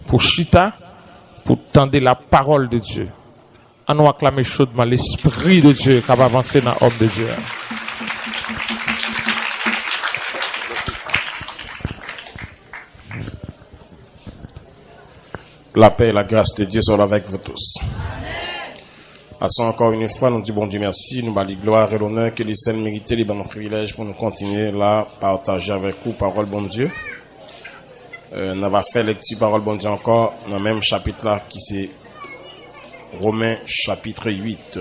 pour chita, pour tendre la parole de Dieu. On nous acclamer chaudement l'Esprit de Dieu qui va avancer dans l'homme de Dieu. La paix et la grâce de Dieu sont avec vous tous. Passons encore une fois, nous disons bon Dieu merci, nous bâlons gloire et l'honneur que les saints méritent, les bons privilèges pour nous continuer là, partager avec vous parole bon Dieu. On va faire lecture parole bon Dieu encore dans le même chapitre là qui c'est Romains chapitre 8.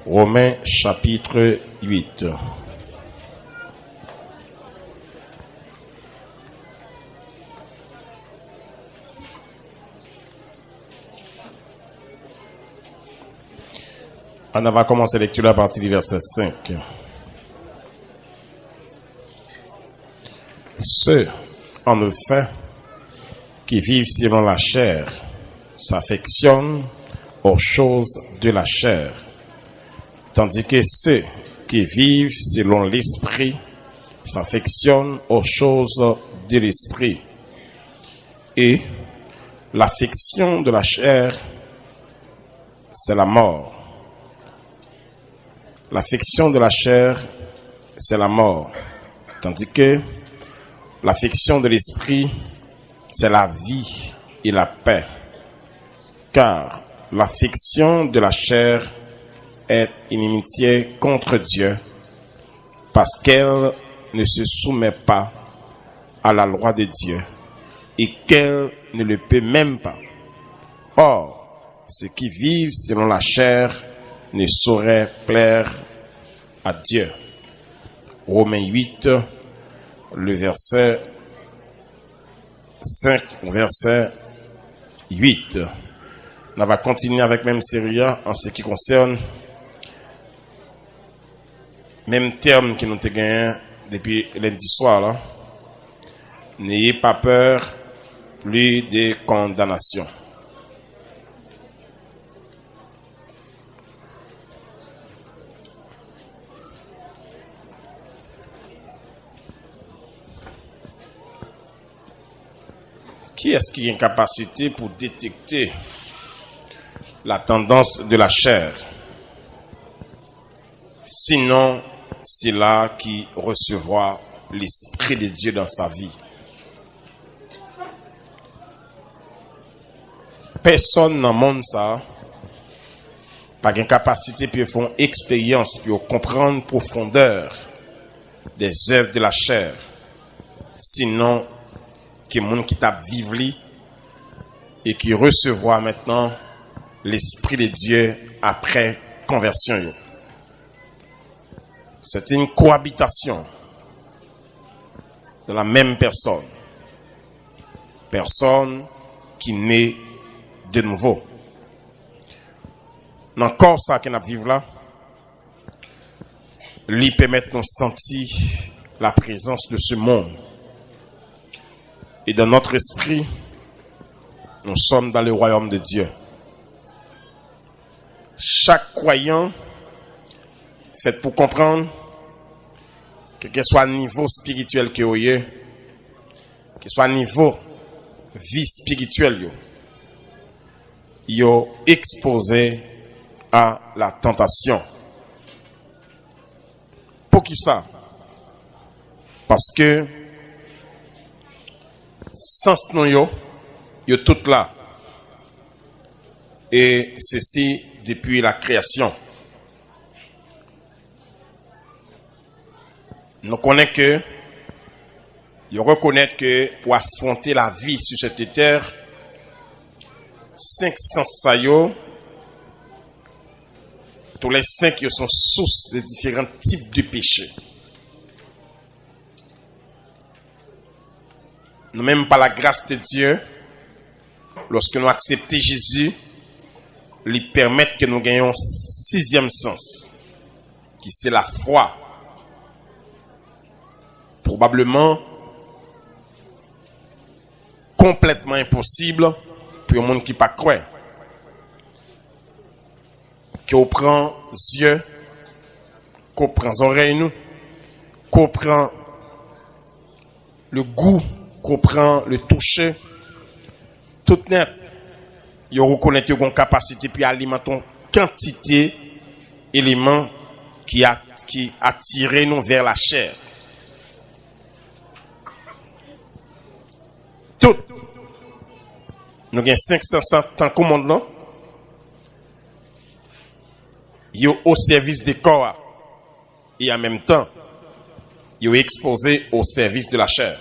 Romains chapitre 8. On va commencer la lecture à partir du verset 5. Ceux, en effet, qui vivent selon la chair, s'affectionnent aux choses de la chair, tandis que ceux qui vivent selon l'esprit s'affectionnent aux choses de l'esprit. Et l'affection de la chair, c'est la mort. L'affection de la chair, c'est la mort, tandis que l'affection de l'esprit, c'est la vie et la paix. Car l'affection de la chair est inimitié contre Dieu, parce qu'elle ne se soumet pas à la loi de Dieu et qu'elle ne le peut même pas. Or, ceux qui vivent selon la chair ne sauraient plaire à Dieu. Romains 8, le verset 5, verset 8. On va continuer avec même série en ce qui concerne même terme que nous avons gagné depuis lundi soir là. N'ayez pas peur, plus de condamnation. Qui est-ce qui a une capacité pour détecter la tendance de la chair? Sinon, c'est là qui recevra l'Esprit de Dieu dans sa vie. Personne dans le monde ça pas une capacité pour faire expérience pour comprendre profondeur des œuvres de la chair. Sinon, qui est monde qui t'a vivre et qui recevra maintenant l'Esprit de Dieu après conversion. C'est une cohabitation de la même personne. Personne qui naît de nouveau. Dans le corps ça qu'on a vivre là, lui permet de nous sentir la présence de ce monde. Et dans notre esprit, nous sommes dans le royaume de Dieu. Chaque croyant, c'est pour comprendre que quel soit le niveau spirituel que vous avez, que soit le niveau vie spirituelle, vous êtes exposé à la tentation. Pour qui ça? Parce que sens nous yo tout là. Et ceci depuis la création. Nous connaissons que nous reconnaissons que pour affronter la vie sur cette terre, 5 sens ça yo, tous les 5 sont sources de différents types de péchés. Nous même par la grâce de Dieu, lorsque nous acceptons Jésus, lui permettre que nous gagnions 6e sens, qui c'est la foi. Probablement complètement impossible pour un monde qui pas croit. Qu'on prend yeux, qu'on prend oreilles nous, qu'on prend le goût, qu'on prend le toucher, tout net, ils reconnaissent qu'ils ont une capacité puis alimentent une quantité d'éléments qui attirent nous vers la chair. Tout. Nous avons 500 ans comme monde là. Ils sont au service des corps et en même temps, ils sont exposés au service de la chair.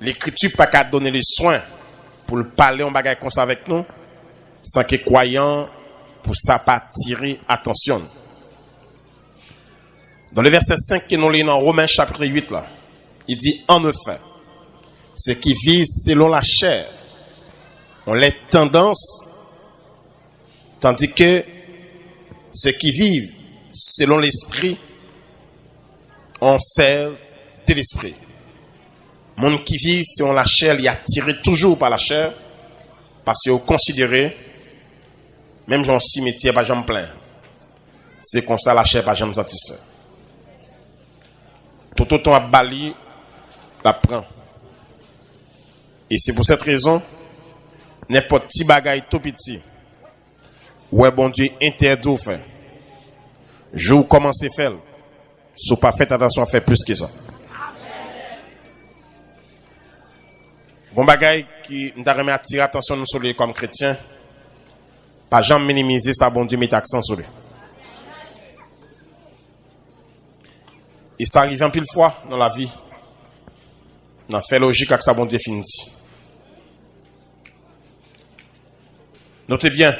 L'écriture n'a pas qu'à donner les soins pour le parler en bagaille comme ça avec nous, sans que croyants pour ça pas attirer attention. Dans le verset 5 que nous lisons dans Romains chapitre 8 là, il dit en effet, ceux qui vivent selon la chair ont les tendances, tandis que ceux qui vivent selon l'esprit ont celle de l'esprit. Monde qui vit selon la chair, il est attiré toujours par la chair, parce qu'il est considéré, même dans le cimetière, pas jamais plein. C'est comme ça la chair, pas jamais satisfait. Tout autant à Bali, la prend. Et c'est pour cette raison, n'importe petit bagaille tout petit, ouais, bon Dieu, interdit au fait. Je vous commence à faire. Si vous pas fait attention à faire plus que ça. Bon bagaille qui nous a remis à attirer attention nous sur lui comme chrétiens, pas jamais minimiser ça, bon Dieu, met accent sur lui. Et ça arrive en pile fois dans la vie. Dans fait logique avec ça, bon Dieu, fini. Notez bien,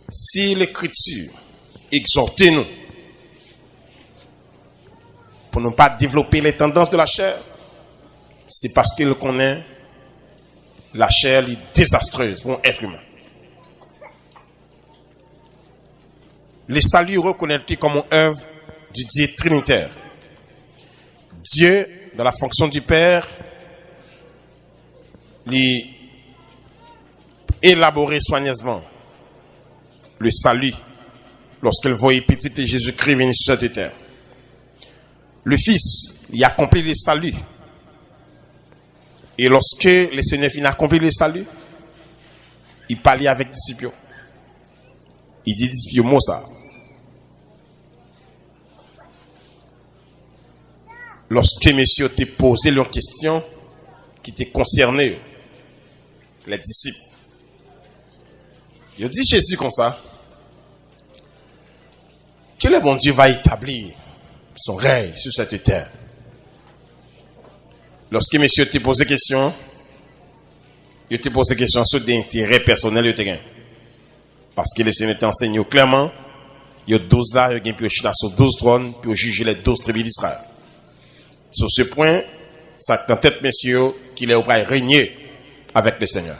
si l'écriture exhorte nous pour ne pas développer les tendances de la chair, c'est parce qu'il connaît la chair est désastreuse pour un être humain. Le salut reconnaît comme une œuvre du Dieu trinitaire. Dieu, dans la fonction du Père, lui élaborer soigneusement le salut lorsqu'il voyait petit Jésus-Christ venir sur cette terre. Le Fils, il accomplit le salut. Et lorsque le Seigneur finit accomplir le salut, il parlait avec les disciples. Il dit disciples, moi ça. Lorsque monsieur t'a posé une question qui te concernait, les disciples, il dit Jésus comme ça, que le bon Dieu va établir son règne sur cette terre. Lorsque monsieur te pose question, il te pose question sur des intérêts personnels de terrain. Parce que le Seigneur t'enseigne clairement, il y a 12 là, il y a pu là sur 12 trônes, puis juger les 12 tribus d'Israël. Sur ce point, ça en tête, messieurs, qu'il est au près régner avec le Seigneur.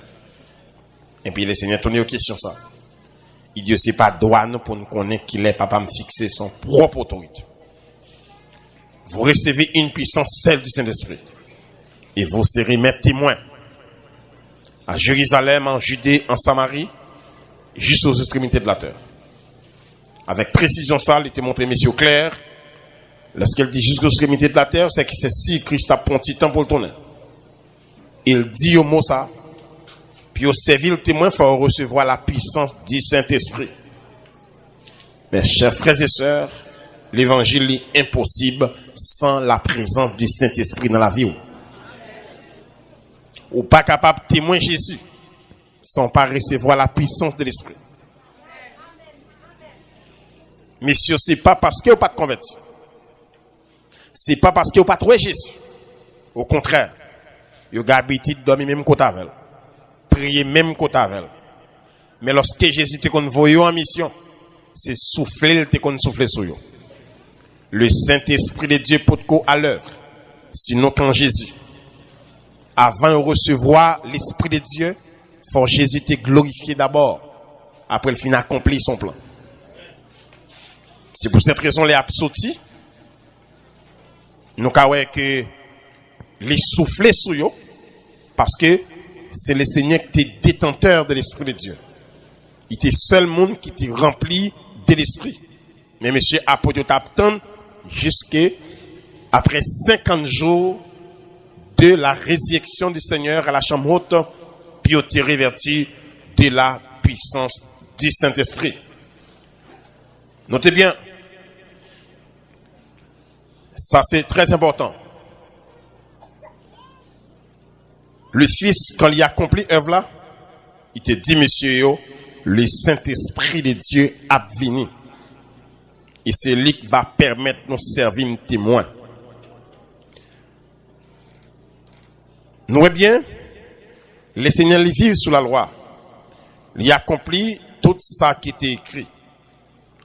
Et puis le Seigneur tourne aux questions ça. Il dit c'est pas droit nous pour nous connaître qu'il est papa me fixer son propre autorité. Vous recevez une puissance, celle du Saint-Esprit. Et vous serez mes témoins à Jérusalem, en Judée, en Samarie, jusqu'aux extrémités de la terre. Avec précision ça, il était montré, messieurs, clair. Lorsqu'elle dit jusqu'aux extrémités de la terre, c'est que c'est si Christ a pris un petit temps pour le tourner. Il dit au mot ça, puis au servir le témoin, il faut recevoir la puissance du Saint-Esprit. Mes chers frères et sœurs, l'évangile est impossible sans la présence du Saint-Esprit dans la vie. Ou pas capable de témoigner Jésus sans pas recevoir la puissance de l'Esprit. Messieurs, c'est pas parce que vous pas de converti. C'est pas parce que vous pas trouvé Jésus. Au contraire, vous avez habitude de dormir même côté avec. Prier même côté avec. Mais lorsque Jésus te convoyé en mission, c'est souffler, te qu'on souffler sur vous. Le Saint-Esprit de Dieu peut être à l'œuvre. Sinon, quand Jésus, avant de recevoir l'Esprit de Dieu, faut Jésus te glorifier d'abord. Après, il finit accomplir son plan. C'est pour cette raison, les absortis, nous avons que les souffler sur eux, parce que c'est le Seigneur qui est détenteur de l'Esprit de Dieu. Il est seul monde qui te remplit de l'Esprit. Mais monsieur apôtre t'attend jusqu'après 50 jours de la résurrection du Seigneur à la chambre haute, puis au revêtu de la puissance du Saint-Esprit. Notez bien, ça c'est très important. Le Fils, quand il a accompli l'œuvre là, il te dit, monsieur, le Saint-Esprit de Dieu a venu. Et c'est lui qui va permettre de nous servir de témoin. Nous voyons bien, le Seigneur il vit sous la loi. Il a accompli tout ça qui était écrit.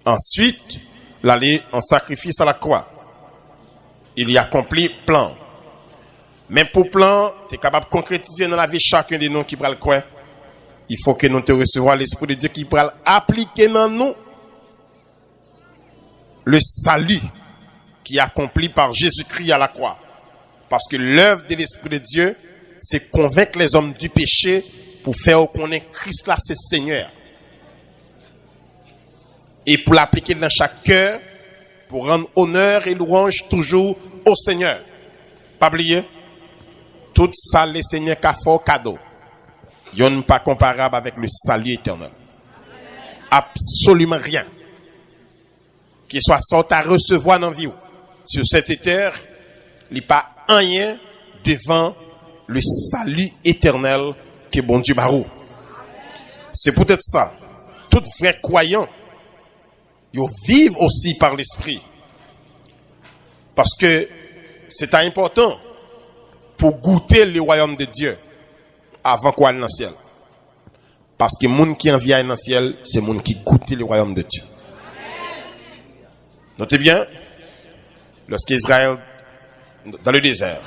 Ensuite, il allait en sacrifice à la croix. Il y a accompli plan. Mais pour plan, tu es capable de concrétiser dans la vie chacun de nous qui prend le croix. Il faut que nous te recevoir l'Esprit de Dieu qui prend appliquer dans nous le salut qui est accompli par Jésus-Christ à la croix. Parce que l'œuvre de l'Esprit de Dieu, c'est convaincre les hommes du péché pour faire connaître Christ là, c'est Seigneur. Et pour l'appliquer dans chaque cœur, pour rendre honneur et louange toujours au Seigneur. Pas oublier, tout ça, le Seigneur a fait au cadeau. Il n'est pas comparable avec le salut éternel. Absolument rien. Qu'il soit sorti à recevoir dans la vie. Sur cette terre, il n'y a pas rien devant le salut éternel que bon Dieu barou. C'est peut-être ça. Tout vrai croyant, ils vivent aussi par l'esprit. Parce que c'est important pour goûter le royaume de Dieu avant qu'on aille dans le ciel. Parce que les gens qui envient dans le ciel, c'est les gens qui goûtent le royaume de Dieu. Notez bien, lorsqu'Israël, dans le désert,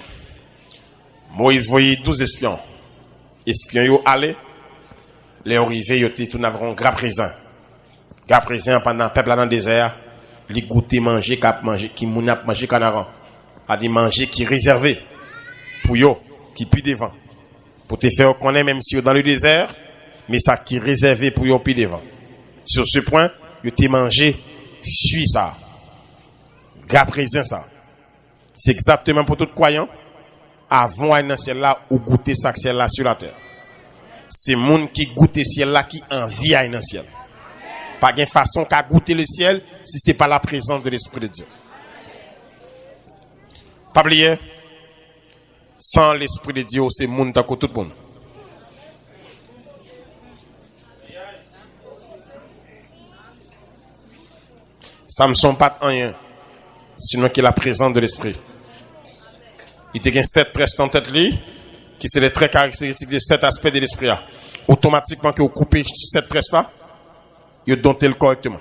Moïse voyait 12 espions. Espions, ils allaient, les arrivés, ils étaient tout un grand présent. Grand présent, pendant le peuple dans le désert, ils goûtaient manger, qui mouna manger canaran. A dit manger qui est réservé pour eux, qui puis devant. Pour te faire connaître, même si dans le désert, mais ça qui est réservé pour eux, puis devant. Sur ce point, ils te mangé, suis ça. Grand présent, ça. C'est exactement pour tout croyant. Avant d'aller dans le ciel là, ou goûter ça ciel là sur la terre. C'est monde qui goûte le ciel là qui envie d'aller dans le ciel. Pas de façon qu'à goûter le ciel si c'est pas la présence de l'Esprit de Dieu. Pas oublier, sans l'Esprit de Dieu, c'est monde dans tout le monde. Ça ne sont pas rien, sinon que la présence de l'Esprit. Il y a 7 traits en tête, qui sont les traits caractéristiques de 7 aspects de l'Esprit. Automatiquement, que vous coupez 7 traits là, vous domptez le correctement.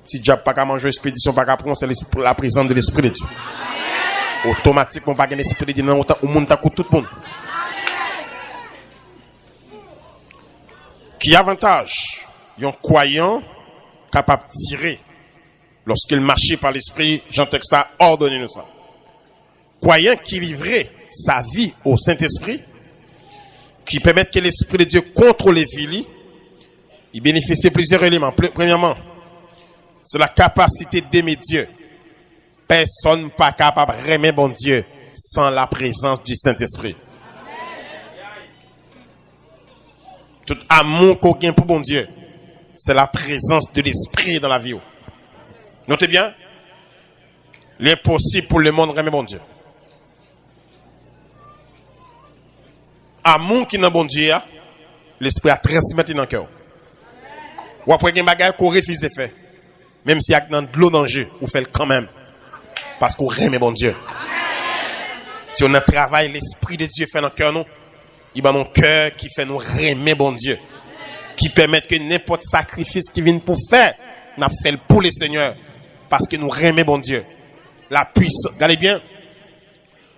Si diable pas qu'à manger expédition, pas qu'à prendre, c'est la présence de l'Esprit de Dieu. Automatiquement, pas qu'un esprit de Dieu, non, au monde, t'as tout le monde. Qui avantage, un croyant capable de tirer lorsqu'il marche par l'Esprit, Jean Texte a ordonné nous ça. Croyant qui livrait sa vie au Saint-Esprit, qui permet que l'Esprit de Dieu contrôle les vies, il bénéficie de plusieurs éléments. Premièrement, c'est la capacité d'aimer Dieu. Personne n'est pas capable d'aimer bon Dieu sans la présence du Saint-Esprit. Tout amour qu'on gagne pour bon Dieu, c'est la présence de l'Esprit dans la vie. Notez bien, l'impossible pour le monde d'aimer bon Dieu. Amour qui est dans bon Dieu, l'Esprit a transmis dans le cœur. Ou après, il y a des bagages qu'on refuse de faire. Même s'il y a de l'eau dans le jeu, on fait le quand même. Parce qu'on aime bon Dieu. Si on a travail, l'Esprit de Dieu fait dans le cœur, nous. Il y a un cœur qui fait nous aimer bon Dieu. Qui permet que n'importe sacrifice qui vient pour faire, nous fait pour le Seigneur. Parce que nous aimons bon Dieu. La puissance, regardez bien.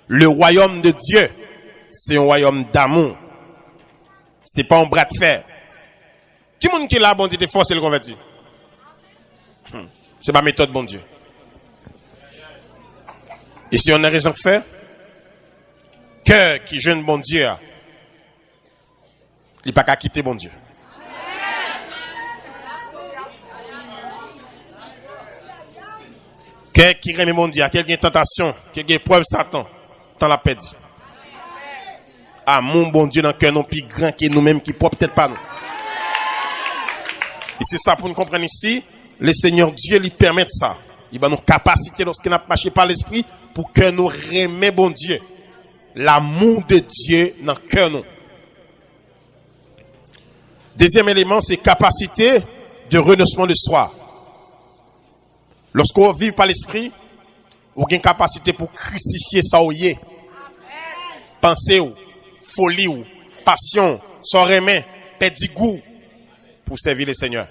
Le royaume de Dieu, c'est un royaume d'amour. C'est pas un bras de fer. Qui monde qui est là, bon Dieu, de force et le converti? C'est ma méthode, bon Dieu. Et si on a raison de faire, cœur qui jeune bon Dieu, il n'est pas qu'à quitter bon Dieu. Quelqu'un qui remet mon Dieu, quelqu'un qui a tentation, quelqu'un qui a preuve Satan, tant la perdu. Ah, mon bon Dieu, dans le cœur, non plus grand que nous-mêmes, qui peut peut-être pas nous. Et c'est ça pour nous comprendre ici, le Seigneur Dieu lui permet ça. Il va nous capaciter lorsqu'il n'a pas marché par l'esprit pour que nous remet bon Dieu. L'amour de Dieu dans le cœur nous. Deuxième élément, c'est capacité de renoncement de soi. Lorsqu'on vit par l'esprit, on a une capacité pour crucifier ça au yé. Pensée ou, folie ou, passion, son remède, perdre goût pour servir le Seigneur.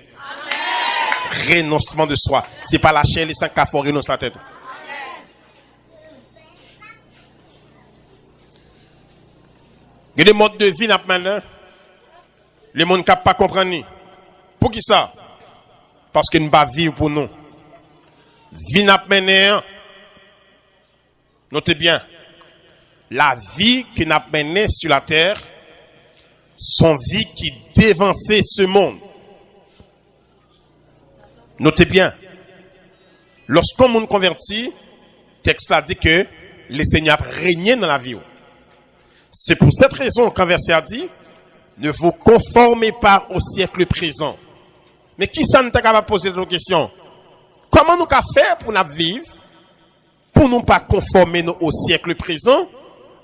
Renoncement de soi. C'est pas la chair, les sangs qu'il faut renoncer la tête. Il y a des modes de vie maintenant. Les gens ne peuvent pas comprendre. Pour qui ça? Parce qu'ils ne peuvent pas vivre pour nous. Vie n'a pas mené. Notez bien. La vie qui n'a pas mené sur la terre, son vie qui dévançait ce monde. Notez bien. Lorsqu'on nous convertit, le texte a dit que le Seigneur a régné dans la vie. C'est pour cette raison qu'un verset a dit, ne vous conformez pas au siècle présent. Mais qui ça nous est capable de poser cette question? Comment nous faire pour nous vivre, pour nous pas conformer au siècle présent,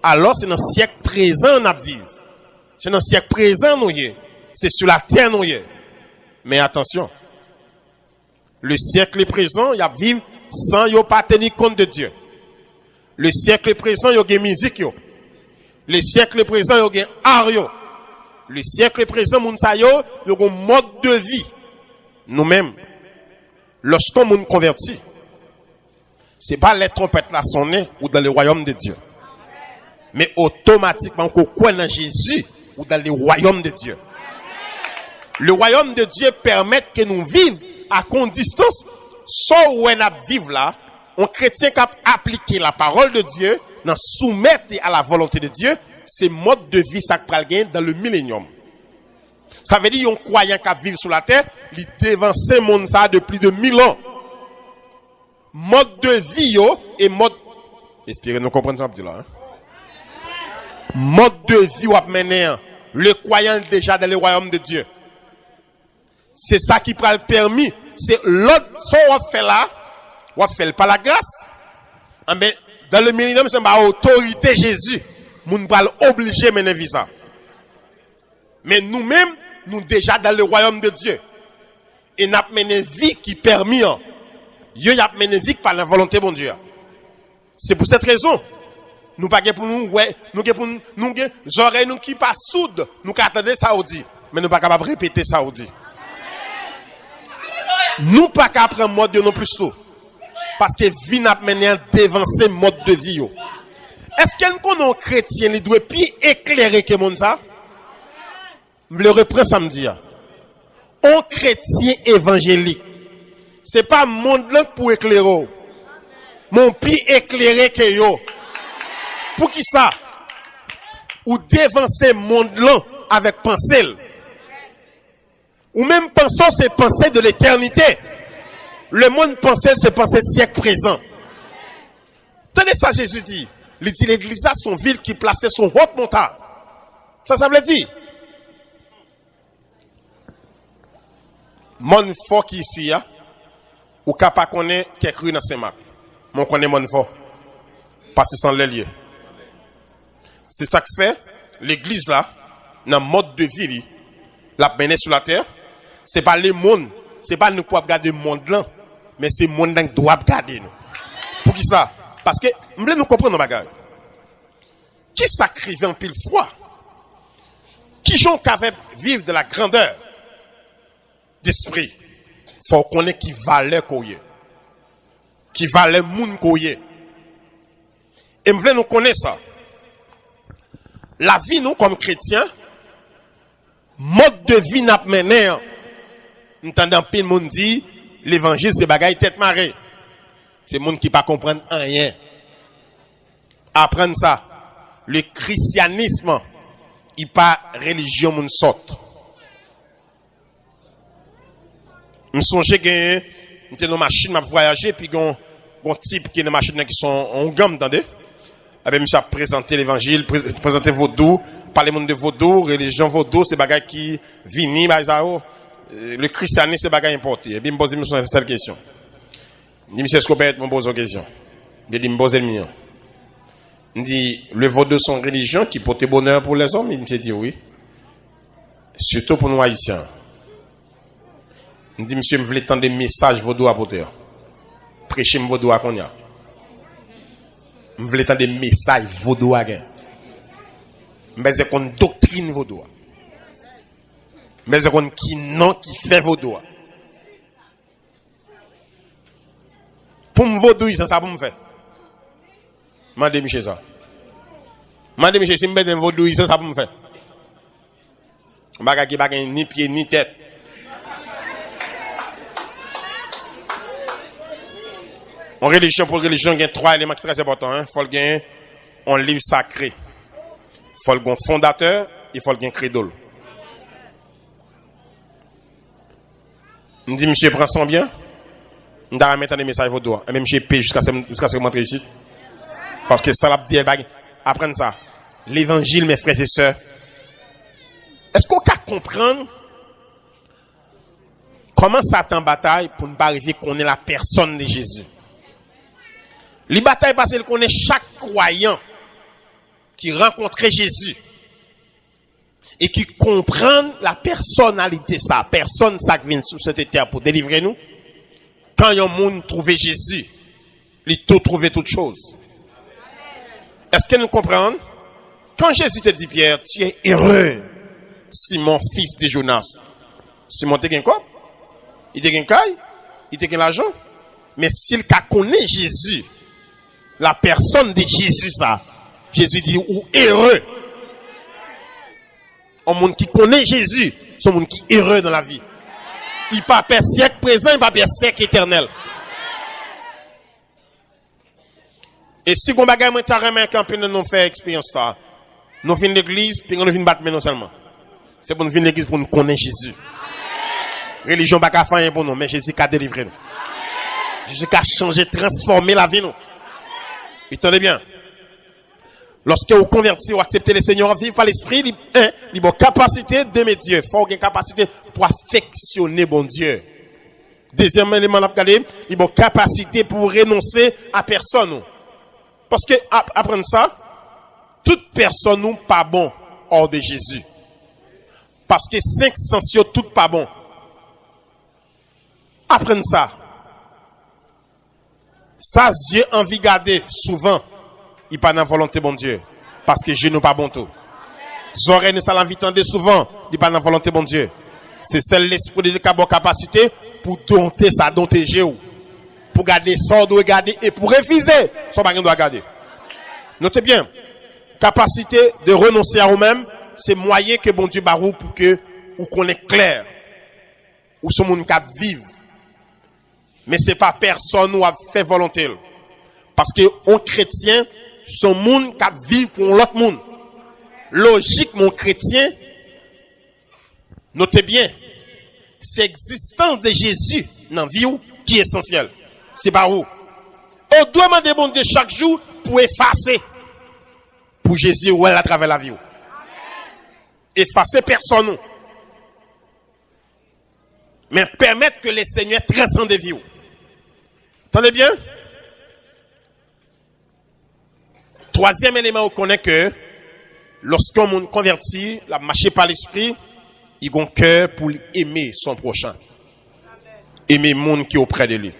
alors c'est dans le siècle présent nous vivons. C'est dans le siècle présent nous y est. C'est sur la terre nous y est. Mais attention, le siècle présent, il y a vivre sans y pas tenir compte de Dieu. Le siècle présent, il y a une musique. Le siècle présent, il y a un art. Le siècle présent, il y a un mode de vie. Nous-mêmes, lorsqu'on nous convertit, ce n'est pas les trompettes là sonner ou dans le royaume de Dieu. Mais automatiquement, qu'on croit dans Jésus ou dans le royaume de Dieu. Le royaume de Dieu permet que nous vivions à condition, soit où on vivre là, un chrétien qui a appliqué la parole de Dieu, dans soumettre à la volonté de Dieu, c'est mode de vie ça pral gagner dans le millénium. Ça veut dire un croyant qui vit sur la terre, il dévance monde ça de plus de 1000 ans. Mode de vie yo et mode espérez nous comprendre ça là. Hein? Mode de vie ou mener le croyant déjà dans le royaume de Dieu. C'est ça qui prend le permis. C'est l'autre, soit on fait là, on fait par la grâce. Mais dans le millénium, c'est ma autorité Jésus. Nous pas obligé de mener visa. Mais nous-mêmes, nous déjà dans le royaume de Dieu. Et nous avons mené vie qui permet. Dieu a mené vie par la volonté de Dieu. C'est pour cette raison. Nous pas pour nous, ouais, nous pour nous, oreilles nous qui pas soudes, nous qui attendons ça au dit. Mais nous pas capable de répéter ça au dit. Nous pas qu'à prendre mode de non plus tôt. Parce que vie n'a mené à dévancer mode de vie. Est-ce qu'un chrétien il doit plus éclairer que monde ça? Je le reprends samedi. Un chrétien évangélique, c'est pas monde là pour éclairer. Mon plus éclairé que yo. Pour qui ça? Ou dévancer monde là avec pensée. Ou même pensons, c'est penser de l'éternité. Le monde pensait, c'est penser siècle présent. Tenez ça, Jésus dit. Il dit l'église a son ville qui plaçait son haute montagne. Ça veut dire. Mon fort qui ici, ou capable connaître quelque chose dans ces maps. Mon connaît mon fort. Parce que sans les lieux. C'est ça que fait l'église là, dans le mode de vie, la mené sur la terre. C'est pas le monde, c'est pas nous pour regarder le monde là, mais c'est le monde qui doit regarder nous. Pour qui ça? Parce que, nous voulons nous comprendre nos bagages. Qui sacrifie en pile froid? Qui sont capables de vivre de la grandeur d'esprit? Faut qu'on ait qui valait koye. Qui valait moun koye. Et nous voulons nous connaître ça. La vie, nous, comme chrétiens, mode de vie n'a pas mené. Nous entendons pile monde dit, l'évangile c'est bagaille tête marée. C'est monde qui pas comprendre rien. Apprendre ça. Le christianisme, il pas religion moun sorte. Je songe que nous dans machine m'a voyager puis bon type qui est dans machine qui sont en gamme, attendez. Avec monsieur a présenté l'évangile, présenté vaudou, parler monde de vaudou, religion vaudou, c'est bagay qui vini, le christianisme c'est bagay importé. Et puis me pose une seule question. Dit monsieur est-ce qu'on peut être me pose une question. Il dit me pose le mien. Il dit le vaudou sont religion qui porte bonheur pour les hommes, il me dit oui. Surtout pour nous haïtiens. Il dit monsieur me voulait tant des messages vaudou à porter. Prêcher me vaudou à Konya. Je voulais entendre des messages vaudois. Mais c'est une doctrine vaudois. Mais c'est une qui fait vaudois. Pour me vaudouiller, ça pour me faire. Mandez Michel ça. Mandez Michel, si je me vaudouiller, ça pour me faire. Je ne vais ni pied ni tête. En religion, pour religion, il y a 3 éléments qui sont très importants. Il faut gagner un livre sacré. Il faut gagner un fondateur. Il faut gagner un crédole. Je dis, monsieur, prends son bien. Je vais mettre des messages vos doigts. Et même monsieur, paye jusqu'à ce que je rentre ici. Parce que ça l'a dit, apprenez ça. L'évangile, mes frères et sœurs. Est-ce qu'on peut comprendre comment Satan bataille pour ne pas arriver qu'on est la personne de Jésus? Les batailles parce qu'il connaît chaque croyant qui rencontrait Jésus et qui comprend la personnalité ça, personne ça qui vient sur cette terre pour délivrer nous. Quand un monde trouvait Jésus, il tout trouvait toute chose. Est-ce que nous comprenons? Quand Jésus te dit Pierre, tu es heureux, Simon fils de Jonas. Simon te gagne quoi? Il te gagne caille, il te gagne l'argent. Mais s'il connaît Jésus, la personne de Jésus, ça, Jésus dit, ou heureux. Un monde qui connaît Jésus, c'est un monde qui est heureux dans la vie. Il pas perd siècle présent, il pas perd siècle éternel. Et si on bagaille moi carrément camper nous faire expérience ça. Nous venons l'église, puis nous venons battre non seulement. C'est pour nous venir l'église pour nous connaître Jésus. Religion pas faire pour nous, mais Jésus a délivré nous. Jésus a changé, transformé la vie nous. Entendez bien. Lorsque vous convertissez ou acceptez le Seigneur, vivre par l'Esprit, il a une capacité d'aimer Dieu. Il faut une capacité pour affectionner bon Dieu. Deuxième élément, il a une capacité pour renoncer à personne. Parce que, après ça, toute personne n'est pas bon hors de Jésus. Parce que 5 sens, tout pas bon. Après ça, ça, Dieu envie de garder souvent, il pas dans la volonté bon Dieu. Parce que je n'ai pas bon tout. Oreilles nous ça l'envie de souvent, il pas dans la volonté bon Dieu. C'est celle l'esprit de capacité pour dompter ça, dompter Jéhu. Pour garder ça, doit garder et pour refuser, son bagage doit garder. Notez bien, capacité de renoncer à vous-même, c'est moyen que bon Dieu barou pour que ou qu'on est clair, ou son monde cap vive. Mais c'est pas personne qui a fait volonté. Parce que un chrétien, son monde qui vit pour l'autre monde. Logique, mon chrétien, notez bien, c'est l'existence de Jésus dans la vie qui est essentielle. C'est pas où. On doit demander bon Dieu chaque jour pour effacer. Pour Jésus, ou elle à travers la vie. Effacer personne. Mais permettre que les seigneurs transcendent des vies. Entendez bien? Troisième élément, on connaît que lorsqu'on monde converti, la marché par l'esprit, il a un cœur pour aimer son prochain. Aimer le monde qui est auprès de lui.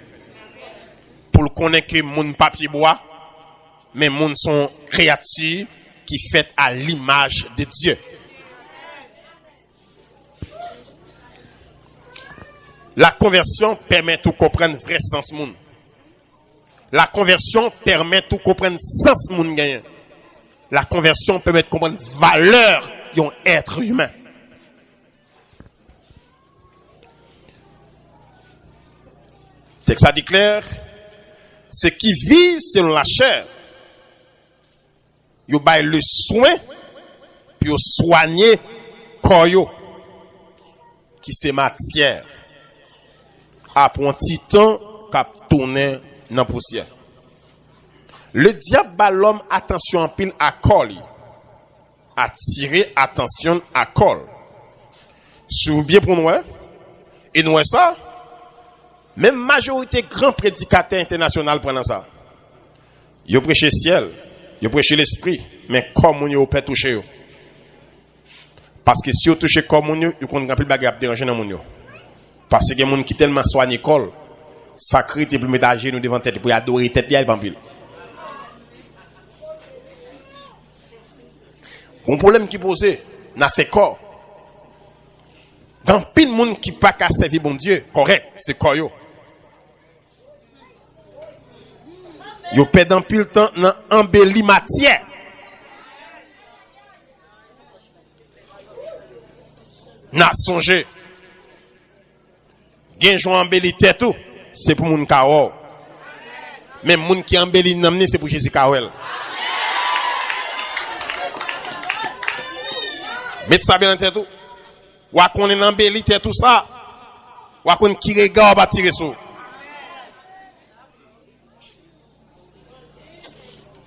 Pour le connaître que mon papier bois, mais monde sont créatures qui fait à l'image de Dieu. La conversion permet de comprendre le vrai sens monde. La conversion permet de comprendre le sens monde gagnant. La conversion permet de comprendre la valeur d'un être humain. Texte ça dit clair, ceux qui vivent selon la chair, ils ont le soin, puis ils soigner corps qui c'est matière. Après un petit temps, cap tourner dans poussière. Le diable bat l'homme attention en pile à col. Attirer attention à col. Si vous bien pour nous, et nous ça, même majorité grand prédicateur international prenant ça. Yo prêche le ciel, yo prêche l'esprit, mais comme on peut toucher yo. Parce que si vous touchez comme on yo, vous compte grand bagage déranger dans mon yo. Parce que moun qui tellement soigne école, sacré te plus mettre à genoux devant tête pour adorer tête bien pile. Un problème qui posé, n'a fait corps. Dans pile monde qui pas qu'à servir bon Dieu, correct, c'est corps yo. Yo perd dans pile temps dans embelli matière. N'a songé. Gen jour embelli tête tout, c'est pour moun ka ou. Même moun qui embelli namné c'est pour Jésus Kawel. Mais ça bien en tête tout. Ou a qu'on embelli tête tout ça. Ou a qu'on qui regard va tirer sous.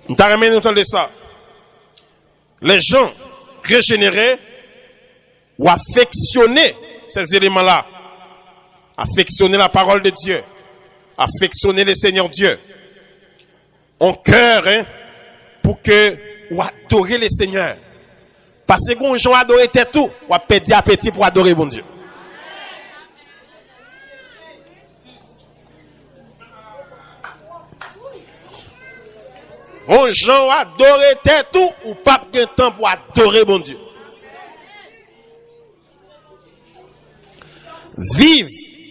Nous t'avons ramené de ça. Les gens régénérés ou affectionner ces éléments-là. Affectionner la parole de Dieu. Affectionner le Seigneur Dieu. On cœur, pour que, ou adorer le Seigneur. Parce que quand les gens adorent tout, ou perdre appétit pour adorer bon Dieu. Les gens adorent tout, ou pas de temps pour adorer bon Dieu. Vive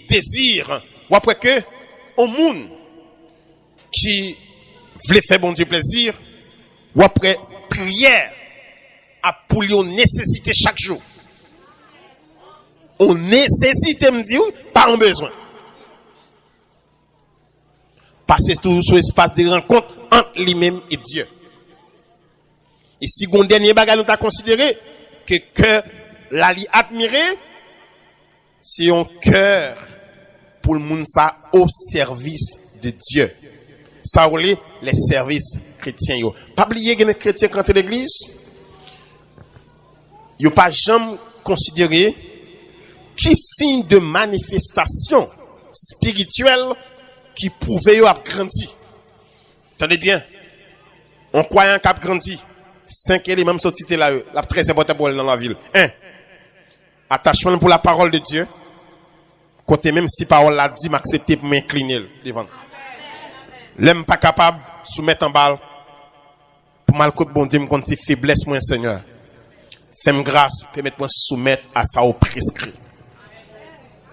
désir, ou après que, au monde qui voulait faire bon Dieu plaisir, ou après prière, à pour lui nécessité chaque jour. On nécessite, me dire, pas un besoin. Passer tout sur l'espace de rencontre entre lui-même et Dieu. Et si on dernier bagage nous t'a considéré que cœur la li admiré, c'est un cœur pour le monde ça au service de Dieu. Ça relève les services chrétiens yo. Pas oublier que les chrétiens quand à l'église, yo pas jamais considéré qui signe de manifestation spirituelle qui prouvait yo a grandi. Attendez bien. On croyant qu'a grandi. 5 éléments sont cités là, la très important pour dans la ville. 1. Attachement pour la parole de Dieu. Côté même si parole l'a dit, m'accepter pour m'incliner devant. L'homme pas capable soumettre en balle. Pour mal côté bon Dieu me compte faiblesse moi Seigneur. Fais-moi grâce, permette-moi soumettre à ça au prescrit.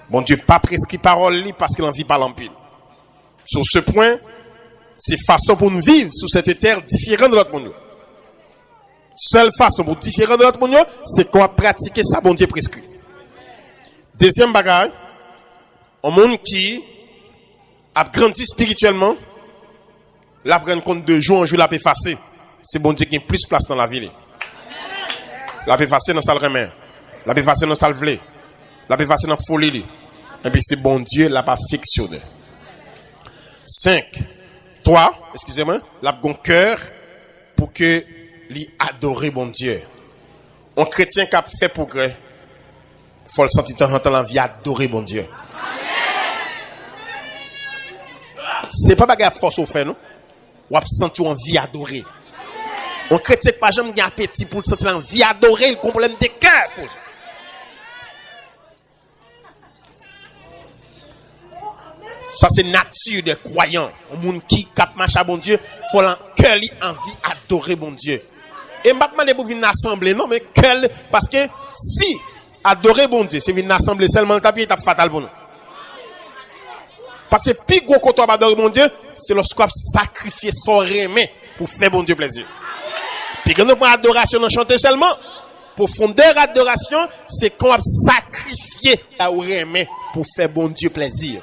Bon Dieu pas prescrit parole li parce qu'il en vit pas l'empile. Sur ce point, c'est façon pour nous vivre sur cette terre différente de l'autre monde. Seule façon pour différent de l'autre monde, c'est qu'on va pratiquer ça bon Dieu prescrit. Deuxième bagage, un monde qui a grandi spirituellement, la prendre compte de jour en jour, la peut effacer. C'est bon Dieu qui a plus place dans la vie. La peut effacer dans sa remède. La peut effacer dans sa vlé. La peut effacer dans la folie. Et puis c'est bon Dieu, la pas fictionné. 5. 3, excusez-moi, la bon cœur pour que lui adorer bon Dieu. Un chrétien qui a fait progrès, faut le sentir de temps en vie adorer bon Dieu. C'est pas bagarre force au fait non. Ou a sentir envie adorer. Un chrétien qui pas jamais gagne appétit pour sentir envie adorer, le problème de cœur pose. Ça c'est nature des croyants. Un monde qui cap marche à bon Dieu, faut l'en cœur li envie adorer bon Dieu. Et maintenant les pour venir assembler non mais quel parce que si adorer bon Dieu, c'est venir assembler seulement le tapis est fatal pour nous. Parce que plus gros qu'on doit adorer bon Dieu, c'est lorsqu'on sacrifier son remède pour faire bon Dieu plaisir. Puis quand on prend adoration, on chante seulement. Profondeur adoration, c'est qu'on a sacrifié la remède pour faire bon Dieu plaisir.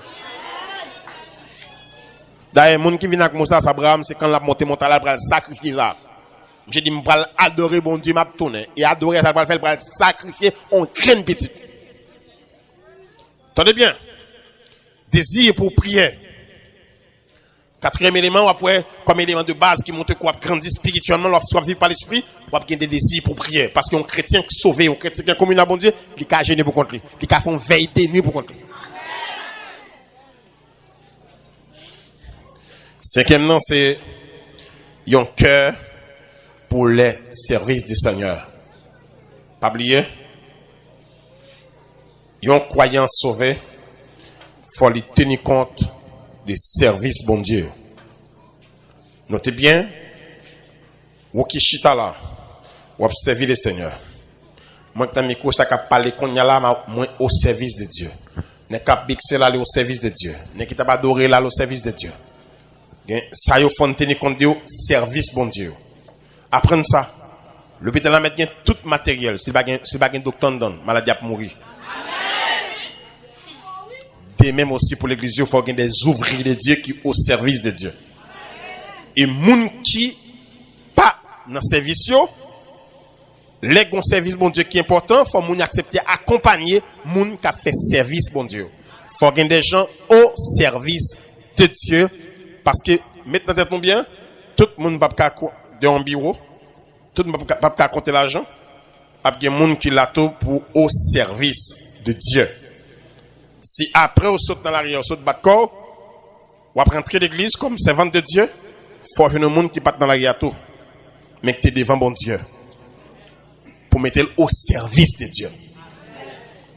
D'ailleurs, les gens qui viennent avec Moussa Abraham, c'est quand la monté montagne, pour sacrifier ça. J'ai dit, je vais adorer bon Dieu, je tourner. Et adorer ça, pour faire sacrifier, on crée une petite. Attendez bien. Désir pour prier. Quatrième élément, après, comme élément de base qui montre qu'on a grandi spirituellement, lorsqu'on vit par l'esprit, on a des désirs pour prier. Parce qu'un chrétien sauvé, un chrétien qui est commun à bon Dieu, il a gêné pour contre lui. Il a fait une veille des nuits pour contre lui. Cinquièmement, c'est un cœur pour les services du Seigneur. Pas oublier, un croyant sauvé, faut lui tenir compte des services bon Dieu. Notez bien, ou qui chita là, ou observer le Seigneur. Moi, quand je ça qu'a parlé qu'on y a là, moi au service de Dieu. Ne qu'a bixé là au service de Dieu. Ne qui t'a pas adoré là au service de Dieu. Ça y faut tenir compte de service bon Dieu. Apprendre ça. L'hôpital là mettre tout matériel, c'est pas un docteur donne, maladie à mourir. Et même aussi pour l'église, il faut qu'il y ait des ouvriers de Dieu qui au service de Dieu. Et moun qui pas dans service yo, les gon service bon Dieu qui est important, faut moun accepter accompagner moun qui a fait service bon Dieu. Faut qu'il y ait des gens au service de Dieu parce que maintenant bien, tout le monde pas de un bureau, tout le monde pas compter l'argent, il y a des gens qui l'attendent pour au service de Dieu. Si après on saute dans l'arrière, on saute bas de corps, ou après entrer l'église comme servante de Dieu, faut que le monde qui passe dans l'arrière tout, mais que tu es devant bon Dieu. Pour mettre au service de Dieu.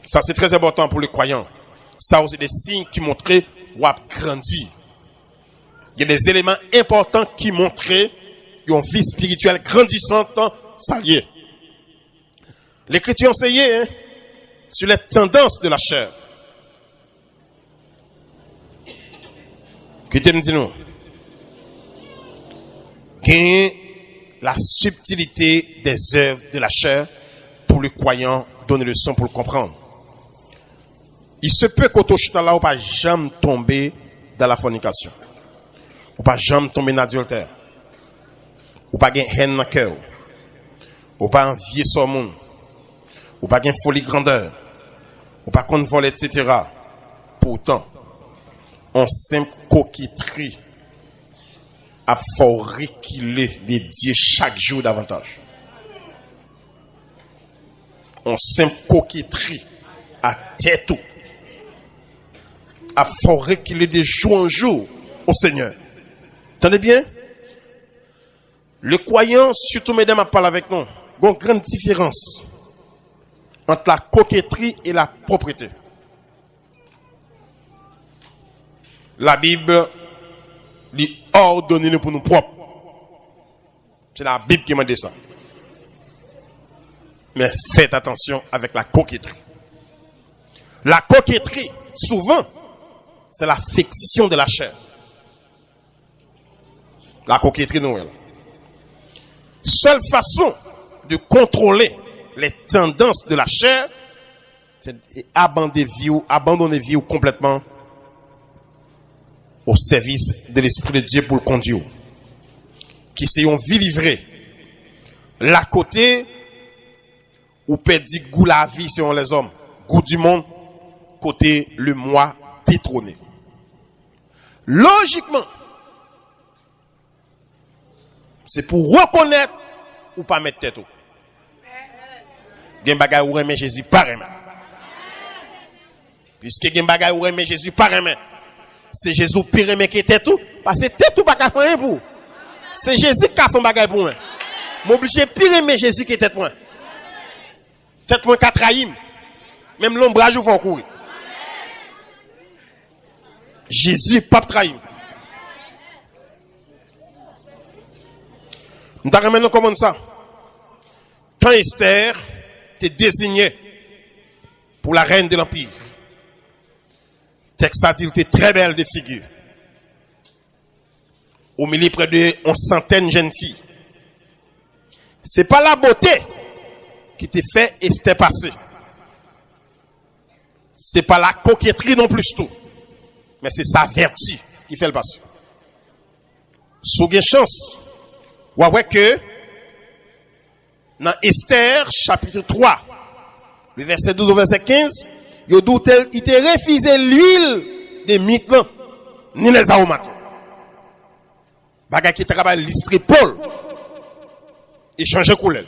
Ça c'est très important pour les croyants. Ça aussi des signes qui montrent ou a grandi. Il y a des éléments importants qui montrent une vie spirituelle grandissante, ça y est. L'Écriture enseignait sur les tendances de la chair. Écoutez, me dis-nous. Gagne la subtilité des œuvres de la chair pour le croyant, donner le son pour le comprendre. Il se peut qu'au chita là, on pas jamais tomber dans la fornication. On pas jamais tomber dans l'adultère. On pas gagner haine dans le cœur. On pas envier son monde. On pas gagner folie grandeur. On pas contre vol, etc. Pourtant, on simple coquetterie a fort réquiller les dieux chaque jour davantage. On simple coquetterie à tête a fort réquiller de jour en jour au Seigneur. Entendez bien? Le croyant, surtout mesdames, à parler avec nous, il y a une grande différence entre la coquetterie et la propreté. La Bible dit ordonnez-nous pour nous propres. C'est la Bible qui m'a dit ça. Mais faites attention avec la coquetterie. La coquetterie, souvent, c'est l'affection de la chair. La coquetterie, non. Seule façon de contrôler les tendances de la chair, c'est abandonner vie complètement au service de l'Esprit de Dieu pour le conduire. Qui c'est une vie livrée. La côté, ou peut dire goût la vie selon les hommes. Goût du monde, côté le moi détrôné. Logiquement, c'est pour reconnaître ou pas mettre tête. Gen bagay ou remet Jésus par remet. Puisque gen bagay ou remet Jésus par remet. C'est Jésus pire remet qui tête tout. Parce que tête tout pas qu'à faire pour. C'est Jésus qui a fait bagay pour moi. M'oblige pire remet Jésus qui tête moi. Tête moi qu'a trahi. Même l'ombrage ou faut courir. Jésus pas trahi. Nous t'avons comment ça? Quand Esther t'est désignée pour la reine de l'Empire, texte a dit qu'elle était très belle de figure. Au milieu près de 100 jeunes filles. C'est pas la beauté qui t'a fait Esther passer. C'est pas la coquetterie non plus tout. Mais c'est sa vertu qui fait le passer. Sous une chance, ou ouais que dans Esther chapitre 3, le verset 12 au verset 15, il te refusé l'huile des mitlan ni les aromates. Bagay qui travaille l'histoire Paul. Et changer couleur.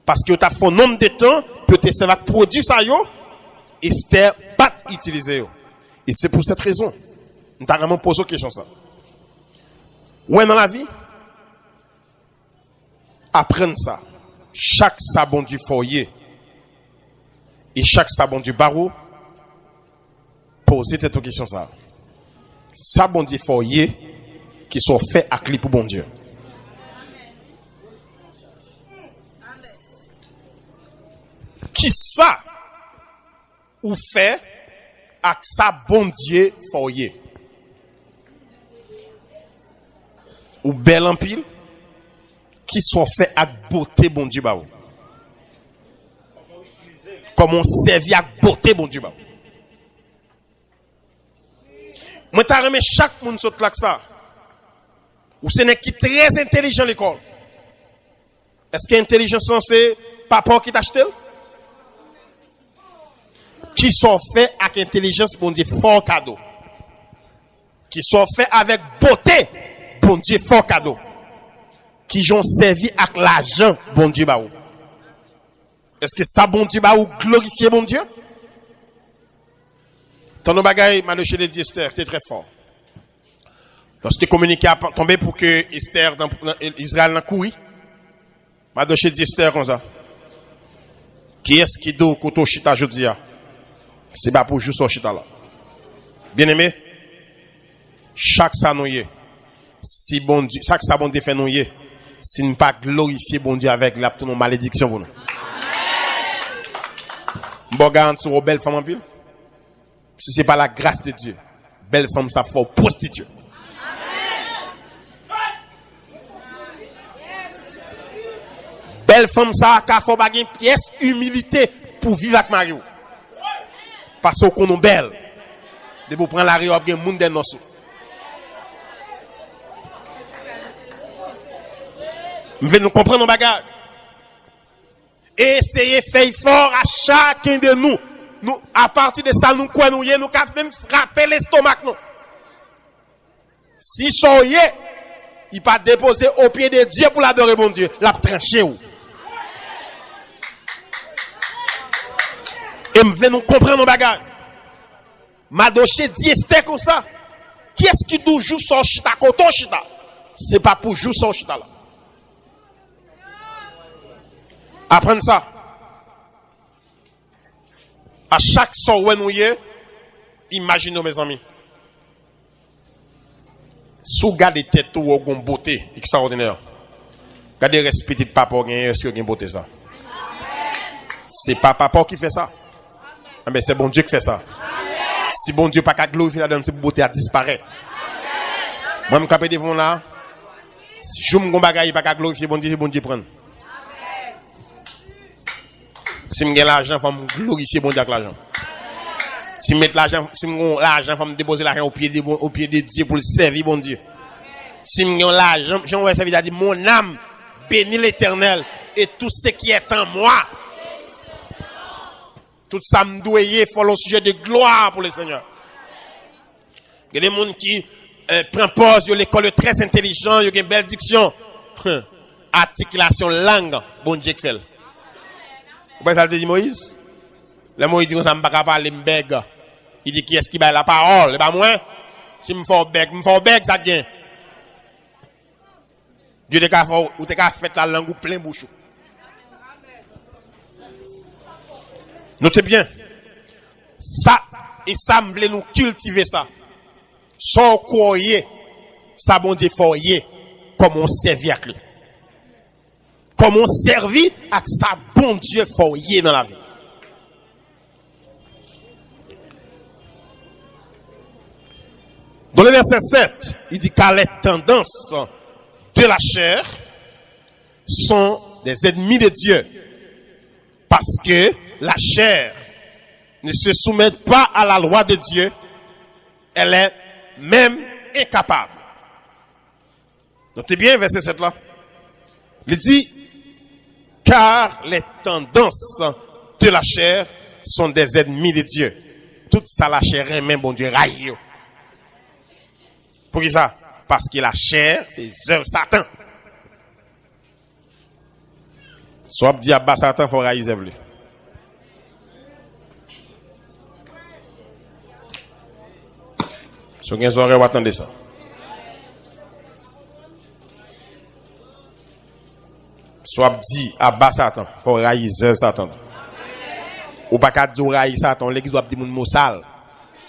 Parce que tu as fait un nombre de temps, peut-être ça va produire ça, Esther pas utilisé. Et c'est pour cette raison. Nous avons vraiment posé une question ça. Ouais, dans la vie, apprendre ça. Chaque sabon du foyer et chaque sabon du barreau, posez cette question ça. Sabon du foyer qui sont faits à clé pour bon Dieu. Qui ça ou fait avec ça bon Dieu foyer ou bel en pile qui soit fait avec beauté bon Dieu ba. Comme on servi avec beauté bon Dieu ba. Moi t'a remis chaque monde saute là que ça. Ou ce n'est qui très intelligent l'école. Est-ce que intelligence c'est papa qui t'achète? Qui sont faits avec intelligence, bon Dieu, fort cadeau. Qui sont faits avec beauté, bon Dieu, fort cadeau. Qui ont servi avec l'argent, bon Dieu, baou. Est-ce que ça, bon Dieu, baou, glorifier, bon Dieu? Tant de bagailles, Maloché de Esther, c'était très fort. Lorsque communiqué a tombé pour que Esther, dans Israël, n'a couru, Maloché de Esther, comme ça. Qui est-ce qui do, koto chita, je dis, c'est pas pour juste au chita là. Bien aimé, chaque sanouye, si bon Dieu, chaque ça bon Dieu fait nouye, si ne pas glorifier bon Dieu avec la toute malédiction pour nous. Bon garantie sur belle femme en pile. Si c'est pas la grâce de Dieu, belle femme ça faut prostituer. Belle femme ça faut pas une pièce humilité pour vivre avec Mario. Parce qu'on est belle. De vous prendre la rue, il y a un monde de nos. Nous venons comprendre nos bagages. Essayez de faire fort à chacun de nous. Nous, à partir de ça, nous quoi nous y nous pouvons même frapper l'estomac. Si soyez, il pas déposer au pied de Dieu pour l'adorer bon Dieu, l'a tranché ou. Et nous venons comprendre nos bagages. Madoché dit c'était comme ça. Qui est-ce qui doit jouer son chita coton chita? C'est pas pour jouer son chita là. Apprenez ça. À chaque son où nous y est, imaginez mes amis. Sous garder tête ou au beauté extraordinaire. Gardez respect de papa est-ce que beauté ça? C'est pas papa qui fait ça. Mais c'est bon Dieu qui fait ça. Si bon Dieu pas qu'à glorifier la donne, c'est beauté à disparaître. Moi, je me capé devant là. Si je me bagaille pas qu'à glorifier bon Dieu prend. Si je gagne l'argent, faut me glorifier bon Dieu avec l'argent. Si je mets l'argent, si je l'argent, faut me déposer l'argent au pied de Dieu pour le servir bon Dieu. Si je gagne l'argent, je vais servir à dire mon âme bénit l'Éternel et tout ce qui est en moi. Tout ça me doit y faut le sujet de gloire pour le Seigneur. Il y a des gens qui prennent pause, ils ont l'école très intelligent, ils ont une belle diction. Articulation langue, bon Dieu qui fait. Vous voyez ça dit Moïse? Le Moïse dit qu'on ne peut pas parler m'beg. Il dit qui est-ce qui bat la parole? Et pas moi. Si me faut beg ça gagne. Dieu te fait la langue ou plein bouche. Notez bien, ça, et ça me voulait nous cultiver ça. Sans croyer, ça bon Dieu foyer, comme on servit avec lui. Comme on servit avec ça bon Dieu foyer dans la vie. Dans le verset 7, il dit car les tendances de la chair sont des ennemis de Dieu. Parce que la chair ne se soumet pas à la loi de Dieu, elle est même incapable. Notez bien verset 7 là. Il dit, car les tendances de la chair sont des ennemis de Dieu. Tout ça la chair est même bon Dieu raille. Pour qui ça? Parce que la chair, c'est œuvre Satan. Soit dit à bas Satan, il faut raïser lui. Si vous avez des oreilles, vous attendez ça. Soit dit à bas Satan, il faut raïser Satan. Ou pas qu'à dire raïser Satan, l'église doit dire mot sale.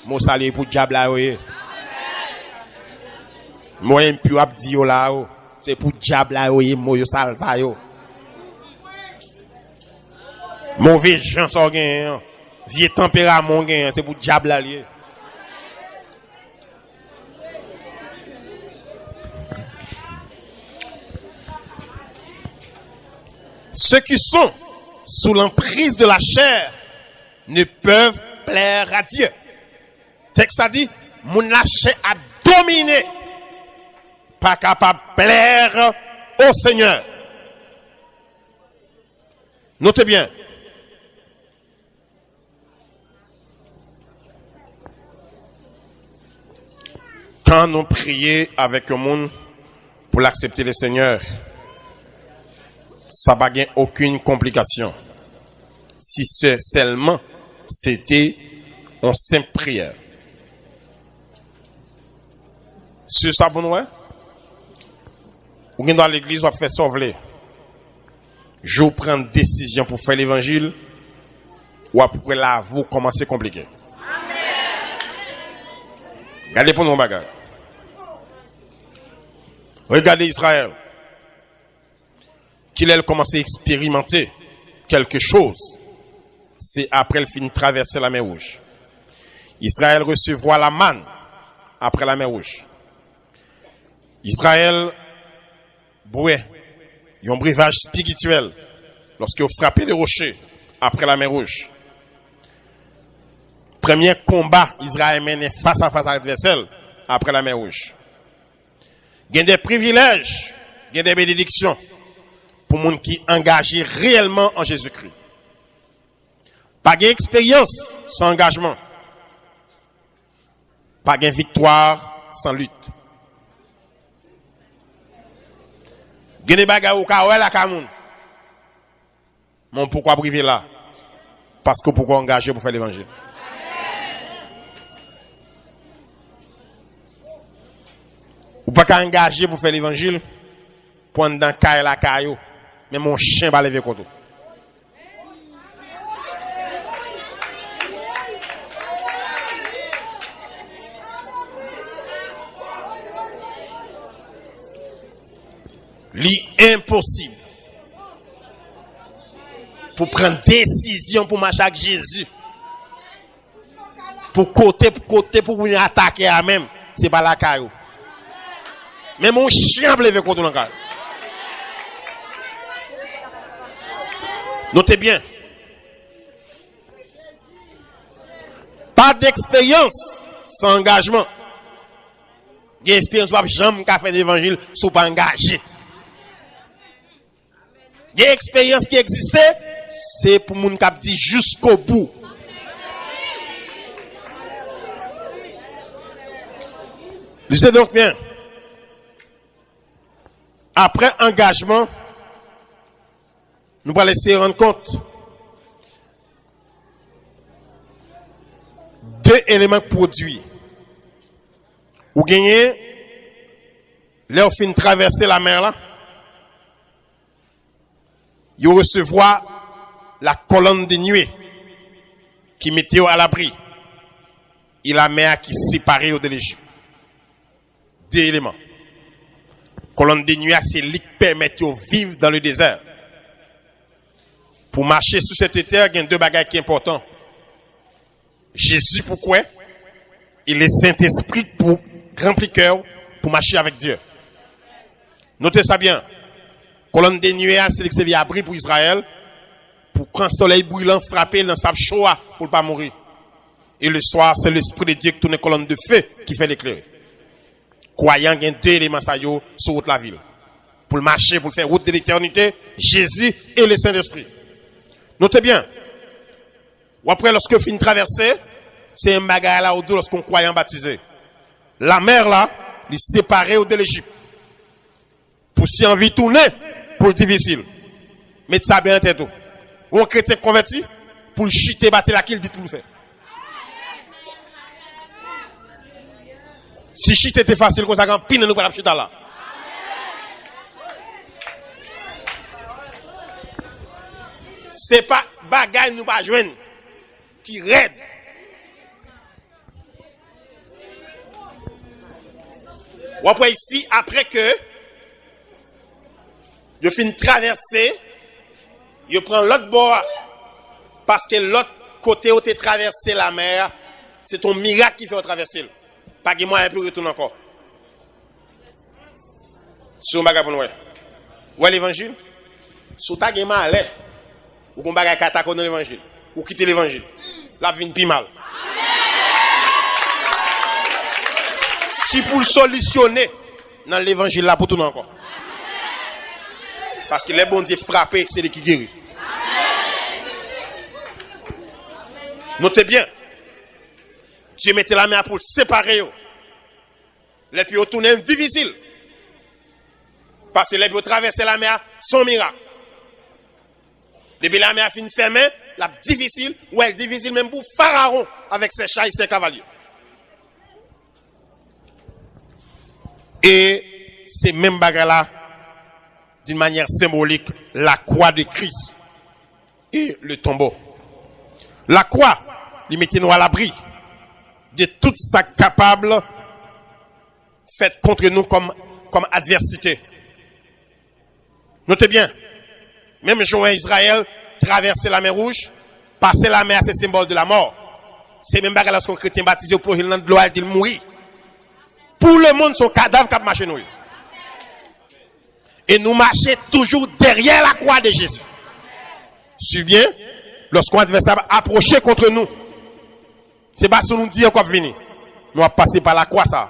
Mot sale est pour le diable là. Moi, je peux dire là, c'est pour le diable là, moi, sale, ça, yo. Mauvais gens sont gagnés, vieux tempérament gagnés, c'est pour le diable là. Ceux qui sont sous l'emprise de la chair ne peuvent plaire à Dieu. Texte a dit, mon la chair a dominé, pas capable de plaire au Seigneur. Notez bien. Quand nous prions avec le monde pour l'accepter le Seigneur, ça va gagner aucune complication. Si seulement c'était en simple prière. Sur ça, bon, ouais? Ou bien dans l'église, on va faire sauver. Je vous prends une décision pour faire l'évangile, ou après là, vous commencez à compliquer. Regardez pour nos bagages. Regardez Israël. Qu'il ait commencé à expérimenter quelque chose, c'est après le fin de traverser la mer Rouge. Israël recevra la manne après la mer Rouge. Israël, boué, un breuvage spirituel lorsqu'il a frappé les rochers après la mer Rouge. Premier combat, Israël mène face à face à l'adversaire après la mer Rouge. Il y a des privilèges, il y a des bénédictions pour les gens qui sont engagés réellement en Jésus-Christ. Pas d'expérience sans engagement. Pas de victoire sans lutte. Il y a des bagages au cas où la Cameroun. Mais pourquoi priver là? Parce que pourquoi engager pour faire l'évangile? Ou pas qu'à engager pour faire l'évangile, prendre dans caille la caillou, mais mon chien va lever contre. L'impossible pour prendre décision pour marcher avec Jésus, pour côté, pour vous attaquer à même, c'est pas la caillou. Mais mon chien va lever contre l'encadre. Notez bien. Pas d'expérience sans engagement. Il y a expérience pas jamais qu'à faire l'évangile sous pas engagé. Il y a expérience qui existait, c'est pour moun k'ap dit jusqu'au bout. Lisez donc bien. Après engagement, nous allons laisser rendre compte deux éléments produits. Ou gagner, leur fin traverser la mer là, ils recevoir la colonne de nuée qui mettait à l'abri et la mer qui séparait de l'Égypte. Deux éléments. Colonne de nuée, c'est ce qui permet de vivre dans le désert. Pour marcher sur cette terre, il y a deux bagages qui sont importants. Jésus, pourquoi? Et le Saint-Esprit pour remplir cœur, pour marcher avec Dieu. Notez ça bien. Colonne de nuée, c'est ce qui est abri pour Israël, pour quand le soleil brûlant frappe, dans sa chaud pour ne pas mourir. Et le soir, c'est l'Esprit de Dieu qui tourne une colonne de feu qui fait l'éclair. Croyant qu'il y a deux éléments sur route de la ville. Pour marcher, pour faire route de l'éternité, Jésus et le Saint-Esprit. Notez bien. Ou après, lorsque fin traverser, c'est un bagage là au dos lorsqu'on croyant baptisé. La mer là, les séparer de l'Égypte. Pour si envie tourner, pour le difficile. Mettez ça bien en tête. Ou un chrétien converti, pour le chiter, battre la kill, pour le faire. Si chiter était facile, comme ça, quand pine, nous pas la chiter là. C'est pas bagaille nous pas joindre qui raide. Ou après ici, après que je finis de traverser, je prends l'autre bord parce que l'autre côté où tu traversé la mer, c'est ton miracle qui fait traverser. Pas que moi un peu retourner encore. Sur bagage pour nous. Ouais l'évangile. Sous ta gueule mal. Ou qu'on bagage kata dans l'évangile. Ou quitter l'évangile. La vie pi mal. Si pour le solutionner dans l'évangile là pour tout encore. Parce que les bons Dieu frappés, c'est les qui guérit. Notez bien. Dieu mettait la main pour le séparer. Les puis tourner difficile. Parce que les puis traverser la mer sans miracle. Depuis la mer a fini ses mains, la difficile, ou elle difficile même pour Pharaon avec ses chats et ses cavaliers. Et ces mêmes bagages là, d'une manière symbolique, la croix de Christ et le tombeau. La croix, il mettait nous à l'abri de tout ça capable fait contre nous comme adversité. Notez bien, même Joël Israël traverser la mer Rouge, passer la mer, c'est symbole de la mort. C'est même bagarre lorsqu'un chrétien baptisé au plongé dans de l'eau, il mourit. Pour le monde, son cadavre qui marche nous. Et nous marchons toujours derrière la croix de Jésus. Suis bien, lorsqu'un adversaire approché contre nous, c'est pas ce que nous disons qu'on va venir. Nous allons passer par la croix, ça.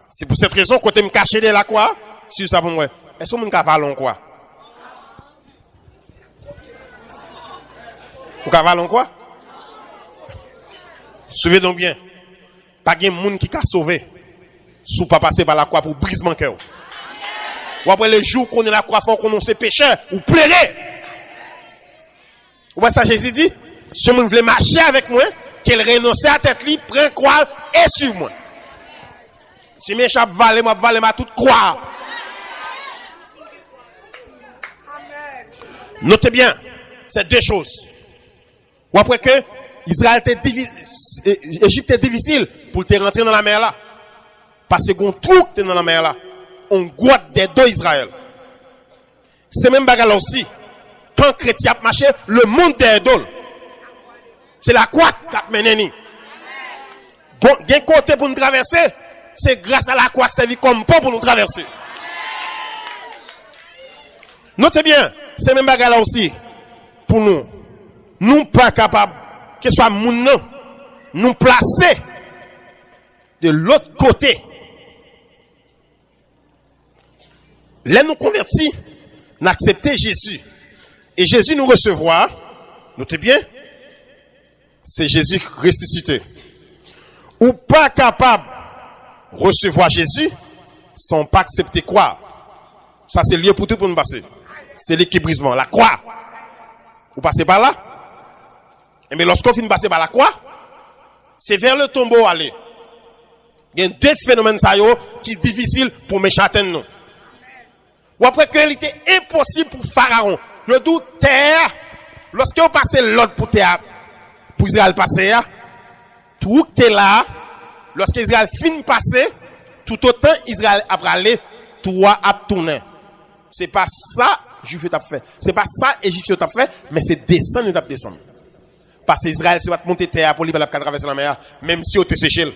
C'est pour cette raison que tu me caché de la croix, si ça pour moi. Est-ce que nous cavalons quoi? Vous cavalons quoi? Suivez donc bien. Pas de monde qui a sauvé. Sous pas passer par la croix pour brisement cœur. Ou après le jour qu'on est la croix fort, qu'on est pécheur, ou plairez. Ou ça Jésus dit, si vous voulez marcher avec moi, qu'elle renonce à tête libre, prend croix et sur moi. Si mes chats valent, moi toute croix. Notez bien, c'est deux choses. Ou après que Israël était difficile, Égypte était difficile pour te rentrer dans la mer là. Parce qu'on trouve que dans la mer là, on goûte des deux Israël. C'est même bagarre aussi. Quand chrétien a marché, le monde des deux. C'est la croix qui a mené. Bon, il y a un côté pour nous traverser, c'est grâce à la croix qui servi comme pont pour nous traverser. Notez bien, c'est même bagarre là aussi. Pour nous. Nous pas capables, que ce soit moun nous placer de l'autre côté. Là, nous convertis, nous accepter Jésus. Et Jésus nous recevoir, notez bien, c'est Jésus ressuscité. Ou pas capable de recevoir Jésus, sans pas accepter quoi? Ça, c'est lié pour tout pour nous passer. C'est l'équibrisement, la croix. Vous passez par là? Et mais lorsqu'on finit de passer par la croix, c'est vers le tombeau aller. Il y a deux phénomènes qui sont difficiles pour méchants nous. Ou après qu'il était impossible pour Pharaon. Le doute terre, lorsque vous passez l'autre pour terre, pour Israël passer, tout est là, lorsque Israël finit de passer, tout autant Israël a bralé, tout a tourné. C'est pas ça, Juif t'a fait. C'est pas ça, Égyptien t'a fait, mais c'est descendre, t'a descendre. Parce que Israël se va monter terre pour libérer la traverser la mer, même si on te séché.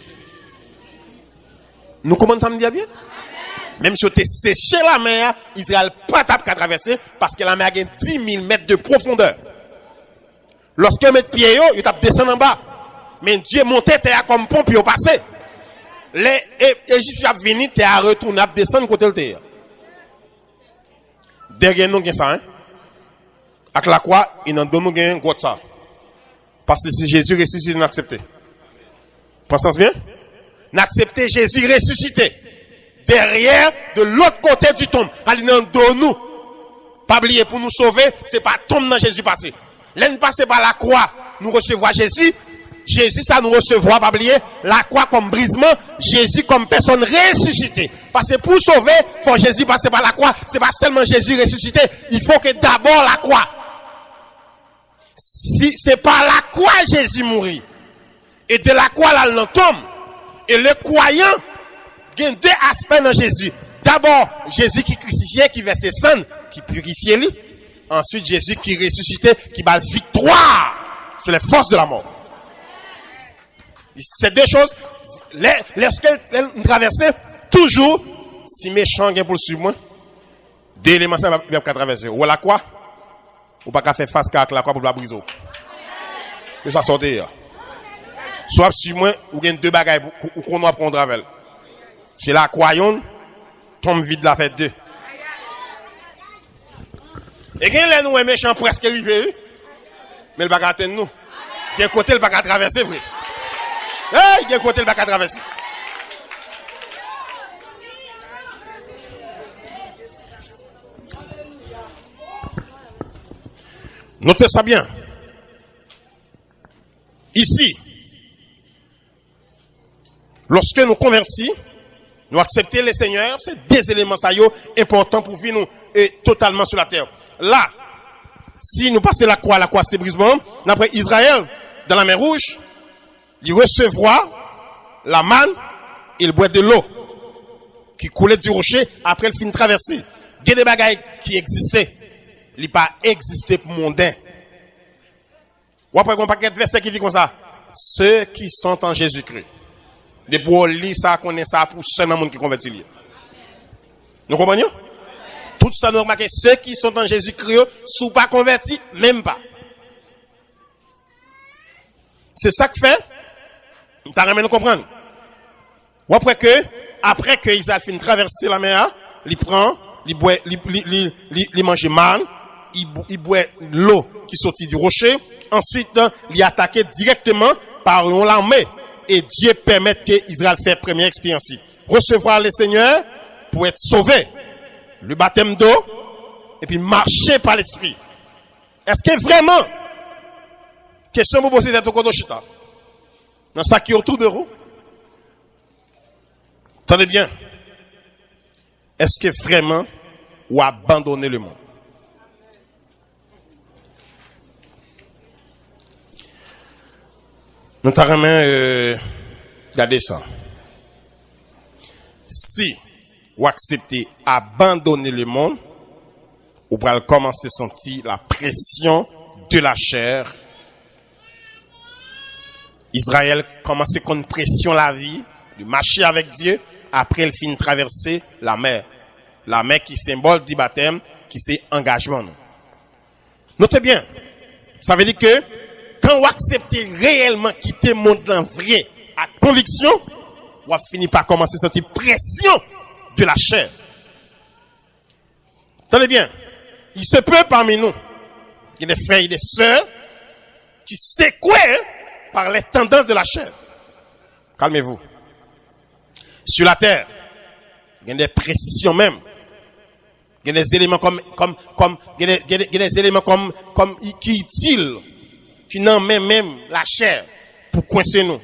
Nous commençons à me dire bien? Même si on te séché la mer, Israël pas tape qu'à traverser parce que la mer a 10 000 mètres de profondeur. Lorsque met pied, il tape descendre en bas. Mais Dieu montait terre comme pont puis au passé. Les Égyptiens viennent terre retourner descendre côté le terre. Derrière nous gain ça hein. Avec la croix, il en donne nous gain gros ça. Parce que c'est Jésus ressuscité, nous accepter. Pensez bien? N'accepter Jésus ressuscité. derrière, de l'autre côté du tombe. Allez, dans dos nous. Pas oublier, pour nous sauver, c'est pas tombe dans Jésus passé. L'un passé par la croix, nous recevons Jésus. Jésus, ça nous recevra, pas oublier, la croix comme brisement, Jésus comme personne ressuscitée. Parce que pour sauver, faut Jésus passer par la croix. C'est pas seulement Jésus ressuscité, il faut que d'abord la croix. Si c'est par la croix Jésus mourit. Et de la croix là, l'on tombe. Et le croyant, il y a deux aspects dans Jésus. D'abord, Jésus qui crucifié, qui versait sang, qui purifiait lui. Ensuite, Jésus qui ressuscité, qui bat victoire sur les forces de la mort. Ces deux choses, lorsqu'elle traverse, toujours, si méchant vient pour le suivre moi, deux éléments ça va traverser. Ou la croix, ou pas faire face à la croix pour la briser. Que ça sorte. Soit suivre moi, ou gagne deux bagailles, ou qu'on doit prendre avec elle. C'est la croyante, tombe vide la fête deux. Et gagne là nous un méchant presque arrivé, mais le bagarre atteint nous. D'un côté le bagarre traverser vrai. Hey, d'un côté le bagarre traverser. Notez ça bien. Ici, lorsque nous convertis, nous acceptons le Seigneur, c'est des éléments importants pour vivre nous totalement sur la terre. Là, si nous passons la croix c'est brisement. Après Israël, dans la mer Rouge, il recevra la manne, il boit de l'eau qui coulait du rocher après le fin de traversée. Il y a des bagailles qui existaient, il pas existé pour mondain. Ou après un paquet de versets qui dit comme ça, ceux qui sont en Jésus-Christ. Des pour lire ça, connaît ça pour seulement monde qui convertit. Nous comprenons? Tout ça nous remarquons, ceux qui sont en Jésus-Christ, sont pas convertis, même pas. C'est ça que fait, nous t'arrêtons de comprendre. Ou après que Israël finit de traverser la mer, il prend, il boit, il mange manne, il boit l'eau qui sortit du rocher, ensuite, il attaque directement par une armée. Et Dieu permet que Israël fasse première expérience. Recevoir le Seigneur pour être sauvé. Le baptême d'eau, et puis marcher par l'esprit. Est-ce que vraiment, question vous posez d'être au Kodoshita, dans ça qui est autour de vous? Attendez bien. Est-ce que vraiment, ou abandonner le monde? Nous t'arrêtons, regardez ça. Si vous acceptez abandonner le monde, vous pourrez commencer à sentir la pression de la chair. Israël commence à une pression la vie, de marcher avec Dieu, après il finit de traverser la mer. La mer qui est symbole du baptême, qui c'est engagement. Notez bien, ça veut dire que quand vous acceptez réellement quitter le monde en vrai, à conviction, vous finissez par commencer à sentir pression de la chair. Tenez bien, il se peut parmi nous, il y a des frères et des sœurs qui secouent par les tendances de la chair. Calmez-vous. Sur la terre, il y a des pressions même. Il y a des éléments il y a des éléments comme qui utiles, qui n'en met même la chair pour coincer nous.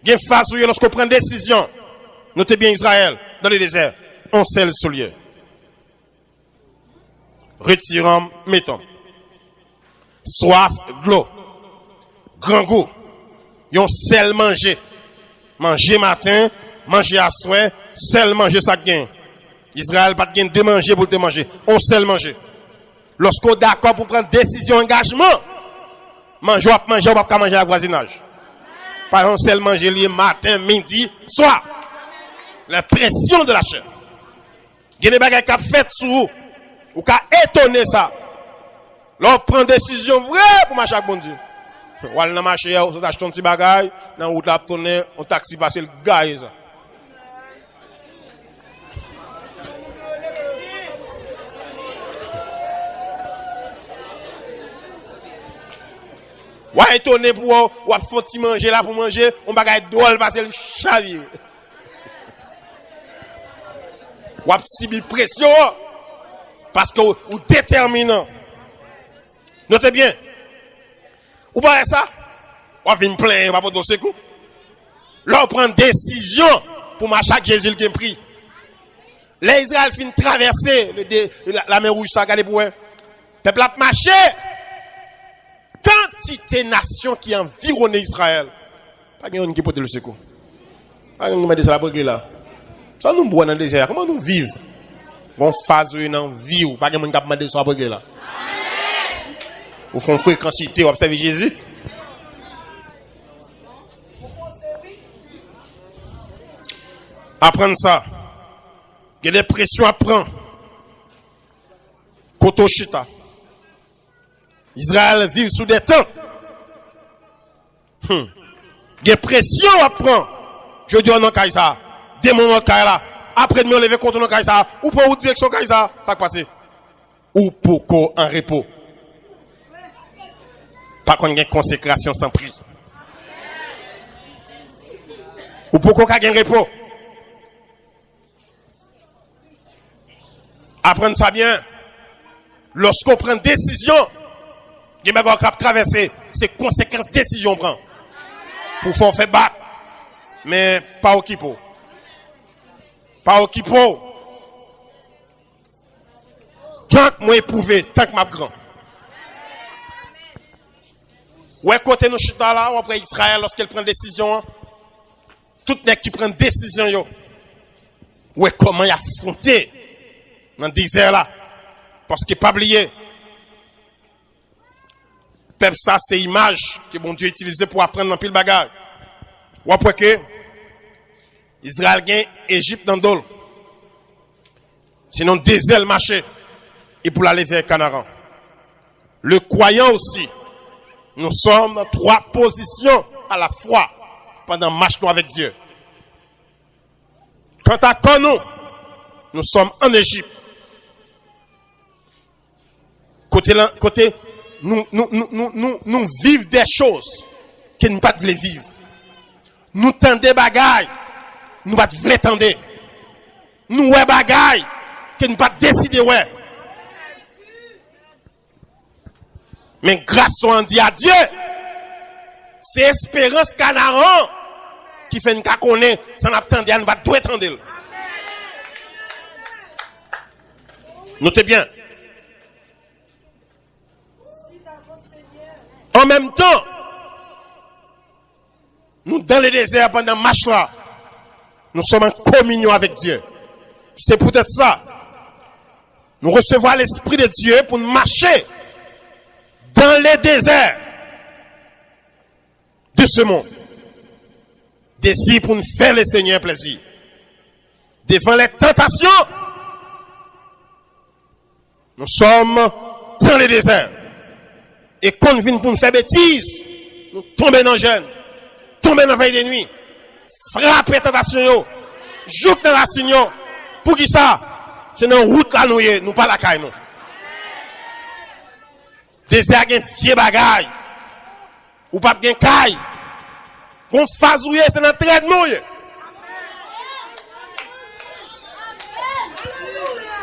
Il y a une phase où lorsqu'on prend une décision, notez bien Israël, dans le désert, on scelle le soulier. Retirons, mettons. Soif, de l'eau. Grand goût. Yon sel manger. Manger matin, manger à soir, sel manger ça gagne. Israël pas gagne de manger pour te manger. On sel manger. Lorsqu'on d'accord pour prendre décision, engagement, manger ou pas manger à voisinage. Par exemple, sel manger lié matin, midi, soir. La pression de la chair. Il y a des bagages qui fait sous vous. Ou qui étonné ça. Là, on prend décision vraie pour marcher avec bon Dieu. Ou aller dans le marché, on achète un petit bagage, dans la route, là, tourner, on taxi passer le gars. Ou étonné pour ou faut manger là pour manger, on bagage drôle passer le chavir. Ou subi pression parce que ou déterminant. Notez bien. Ou pas ça? Ou vient plein, ou pas pour ce coup. Là, on prend décision pour marcher avec Jésus qui est pris. Les Israël fin traverser la mer rouge, ça regardez pour eux. Peuple a marché. Quantité de nations qui environnent Israël. Pas de qui peut le secours. Pas de qui met ça la là. Ça nous boit dans le désert. Comment nous vivons? On phase une vie ou pas de qui met ça la là. Ou font fréquencité, observer Jésus. Apprendre ça. Il y a des pressions à prendre. Kotoshita. Israël vit sous des temps. Il y a des pressions à prendre. Je dis on a Kaïsa. Démon on Kaïla. Après nous lever contre nous Kaïsa. Ou pour où direction Kaïsa. Ça passe. Ou pour qu'on en repos. Pas qu'on ait une consécration sans prix. Ou pour qu'on ait un repos. Apprenez ça bien. Lorsqu'on prend une décision, il y a des traverser, c'est conséquences décision prend. Pour faire faire battre. Mais pas au kipo. Pas au kipo. Tant que moi éprouvé, tant que m'a grand. Ouais, côté nous chita là, après Israël, lorsqu'elle prend décision, tout le monde qui prend décision, yo. Ouais, comment il a affronté dans le désert là. Parce qu'il n'est pas oublié. Peuple, ça, c'est l'image que bon Dieu utilisé pour apprendre dans pile bagage. Ou après que Israël gagne Égypte dans l'eau. Sinon, désert marché. Et pour aller vers Canaan. Le croyant aussi. Nous sommes dans 3 positions à la fois pendant marche nous avec Dieu. Quant à quand nous sommes en Égypte. Côté, nous vivons des choses que nous ne pas voulons vivre. Nous tendons des bagailles, nous ne pas voulons tendre. Nous ouais bagailles que nous ne pas décider ouais. Mais grâce on dit à Dieu, c'est espérance Canaan qui fait une caconne sans attendre, nous pas doit attendre. Notez bien. En même temps, nous dans le désert pendant marche là, nous sommes en communion avec Dieu. C'est peut-être ça. Nous recevons l'Esprit de Dieu pour marcher dans les déserts de ce monde. Désir pour nous faire le Seigneur plaisir. Devant les tentations, nous sommes dans les déserts. Et quand nous venons pour nous faire bêtises, nous tombons dans le jeûne, tombons dans la veille de nuit, frapper tentation, jouer dans la signe. Pour qui ça? C'est dans la route là, nous pas la caille. Désert, il y a fier bagaille. Ou pas de caille. Qu'on fasse c'est dans le trait de nous.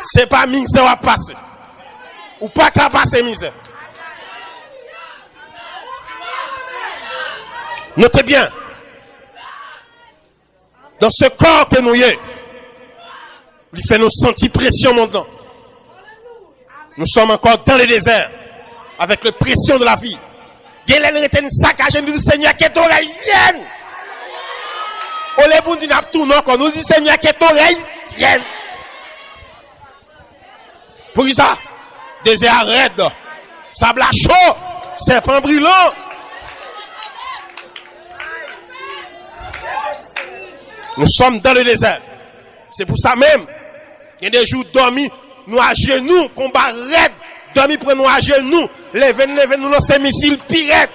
C'est pas misère à passer. Ou pas qu'à passer misère. Notez bien, dans ce corps que nous y est, il fait nous sentir pression maintenant. Nous sommes encore dans le désert, avec la pression de la vie. Il y a une saccagée du Seigneur qui est oreille. On les bons dit tout non, quand nous dit Seigneur qui est oreille, tienne. Pour qui ça? Désert raide, sable chaud, serpent brûlant. Nous sommes dans le désert. C'est pour ça même. Il y a des jours dormis, nous à genoux, combat raide, dormi pour nous à genoux, lever, nous lancer missiles pirates.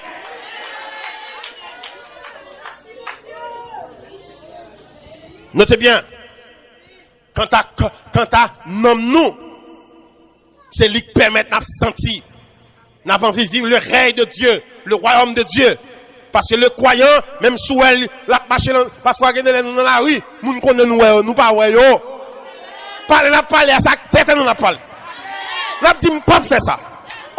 Notez bien. Quant à nous, c'est lui qui permet de sentir. N'a pas envie de vivre le règne de Dieu, le royaume de Dieu. Parce que le croyant, même sous elle, la marche, parfois, nous dans la rue, nous connaissons nous pas, parler à sa tête, nous n'a parlé. N'a dit, pas faire ça.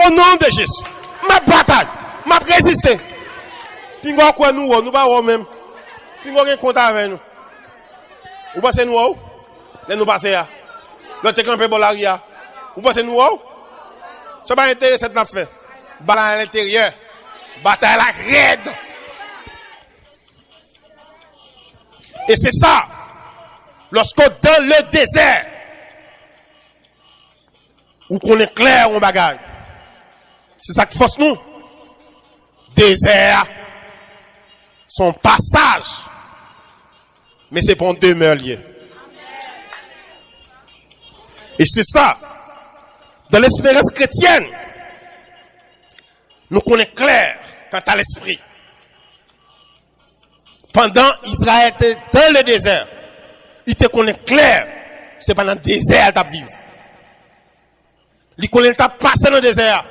Au nom de Jésus. Ma bataille, ma résister. Pingo quoi nous pas même. Pingo rien compte avec nous. Vous pensez nous où? Là nous passer là. L'autre campé Bolaria. Vous pensez nous où? C'est pas intéressant de faire. Bataille à l'intérieur. Bataille à raide. Et c'est ça. Lorsque dans le désert, où qu'on est clair en bagage, c'est ça qui force nous. Désert, son passage, mais c'est pour demeure lié. Et c'est ça, dans l'espérance chrétienne, nous connaissons clair quant à l'esprit. Pendant Israël était dans le désert, il te connaît clair, c'est pendant le désert qu'il vivre. Il connaît qu'il passé dans le désert,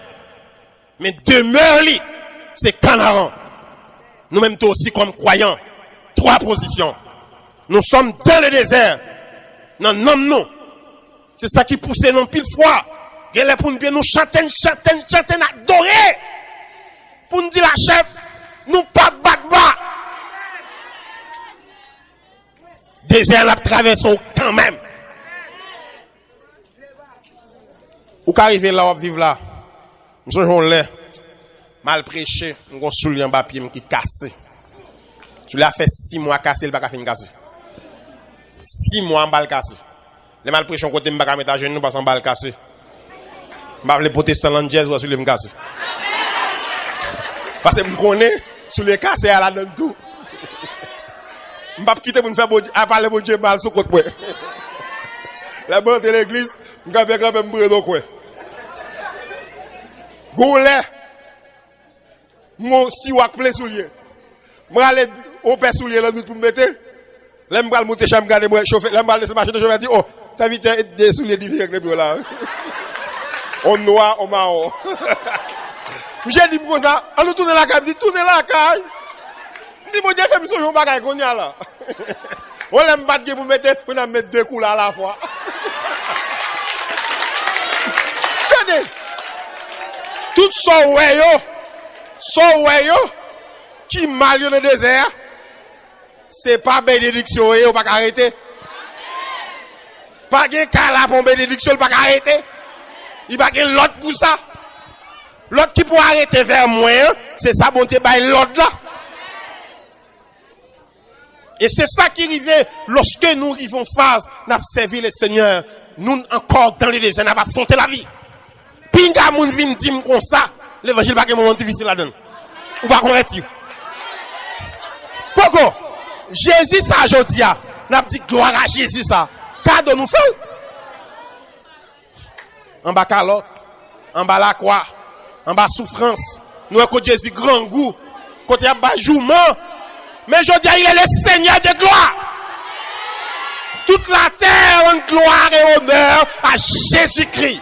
mais demeure li, c'est Canaan. Nous-mêmes aussi comme croyants, 3 positions. Nous sommes dans le désert, non, non. C'est ça qui pousse nous pile fois. Il est pour nous bien nous chanter, adorer. Pour nous dire la chef, nous pas battre bas. Désert la traversons quand même. Ou qu'arriver là, ou vivre là. Nous sommes là, mal prêché, nous avons soulié un papier qui est cassé. Tu l'as fait 6 mois cassé, il n'a pas fini cassé. 6 mois en balle cassé. Les mal prêchés, on côté, je ne vais pas mettre à genoux parce qu'en balle cassé. Je vais les protestants l'angèse ou sur les cassé. Parce que je connais, sur les cassés, à la donne tout. Je ne vais pas quitter pour nous faire à parler de Dieu mal sur le côté. La bonne de l'église, je vais faire quand même brûler dans le coin. Goulet, mon siwak plein soulier. Je vais aller au père soulier là pour me mettre. Là, je vais monter chambre, garder moi chauffer. Là, je vais laisser machine de chauffer. Oh, ça vite des souliers différents que les là. On noir, on marron. J'ai dit comme ça, on nous tourne la caille, dit tourne la caille. Dis moi Dieu fait me sourire bagaille qu'on y a là. On l'aime battre pour mettre 2 coups là à la fois. Tenez. Tout ça ouais yo, qui mal dans le désert, c'est pas bénédiction, on pas arrêter. Pas de cas pour bénédiction, pas arrêter. Il va y avoir l'autre pour ça. L'autre qui peut arrêter vers moi, c'est ça, bon Dieu, l'autre là. Et c'est ça qui arrive lorsque nous arrivons en phase, nous servi le Seigneur, nous encore dans le désert, nous avons affronté la vie. Pinga moun vin dim comme ça, l'évangile pas un moment difficile là-dedans. Ou pas convertir. Pourquoi? Jésus ça aujourd'hui a, n'a dit gloire à Jésus ça. Cadeau nous fait. En bas calotte, en bas la croix, en bas souffrance. Nous avons Jésus grand goût, côté y a bas jourment. Mais je dis il est le Seigneur de gloire. Toute la terre en gloire et honneur à Jésus-Christ.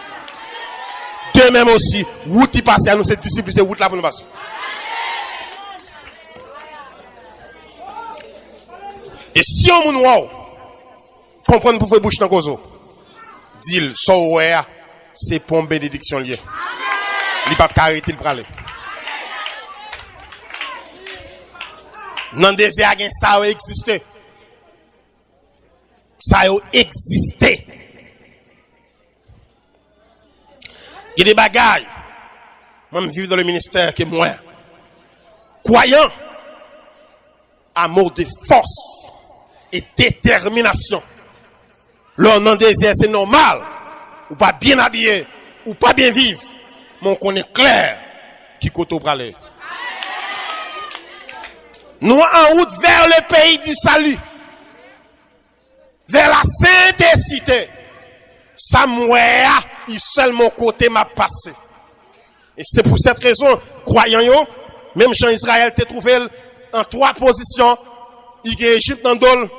De même aussi, route qui passe à nous, ces disciples, c'est route là pour nous passer. Et si on nous comprendre pour faire bouche dans le cause, dit c'est pour une bénédiction liée. Il n'y a pas arrêter de parler. Dans le désert, ça a existé. Ça a existé. Il y a des bagailles. Moi, je vis dans le ministère que moi. Croyant, amour de force et détermination. Là, dans le désert, c'est normal. Ou pas bien habillé, ou pas bien vivre. Mais on connaît clair qui côté pour aller. Nous en route vers le pays du salut. Vers la sainte cité. Samuel, il seul mon côté m'a passé. Et c'est pour cette raison, croyant yo, même Jean Israël t'a trouvé en 3 positions. Il y a Égypte en dol,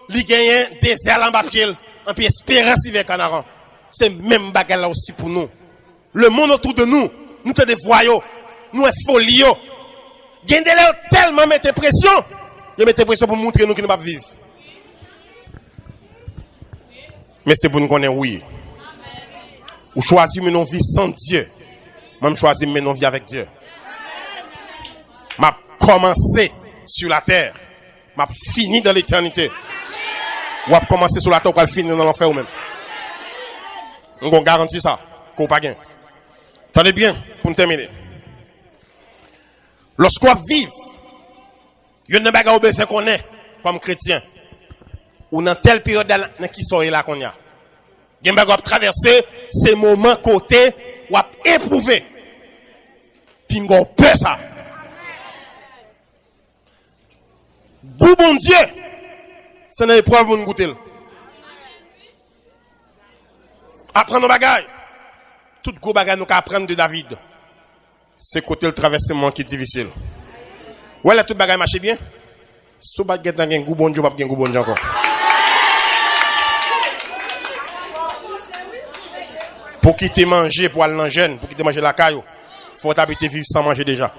il y a désert en bas pied, en puis espérance vers Canaan. C'est même bagarre là aussi pour nous. Le monde autour de nous, nous sommes des voyous, nous sommes folies. Il y a des gens tellement mettent pression, ils mettent pression pour montrer nous qui ne pouvons pas vivre. Mais c'est pour nous connaître oui. Ou choisir une vie sans Dieu. Moi, je choisis une vie avec Dieu. M'a commencé sur la terre. M'a fini dans l'éternité. Ou a commencé sur la terre pour finir dans l'enfer ou même. On garantit ça. Qu'on pas gain. Tenez bien, pour nous terminer. Lorsqu'on vit, il y a une bagarre au qu'on est, comme chrétien. Ou dans telle période dans qui sont là qu'on y a. Il y a une bagarre traverser ces moments côté, ou à éprouver. Puis on peut ça. Goût bon Dieu, c'est une épreuve pour nous goûter. Apprendre nos bagailles. Tout gros bagaille nous apprendre de David. C'est côté le traversement qui est difficile. Ouais, là, tout bagaille marche bien. Si tout bagaille a un goût bon Dieu, pas un goût bon Dieu encore. Pour quitter manger, pour aller dans le jeûne, pour quitter manger la caillou, faut habiter vivre sans manger déjà.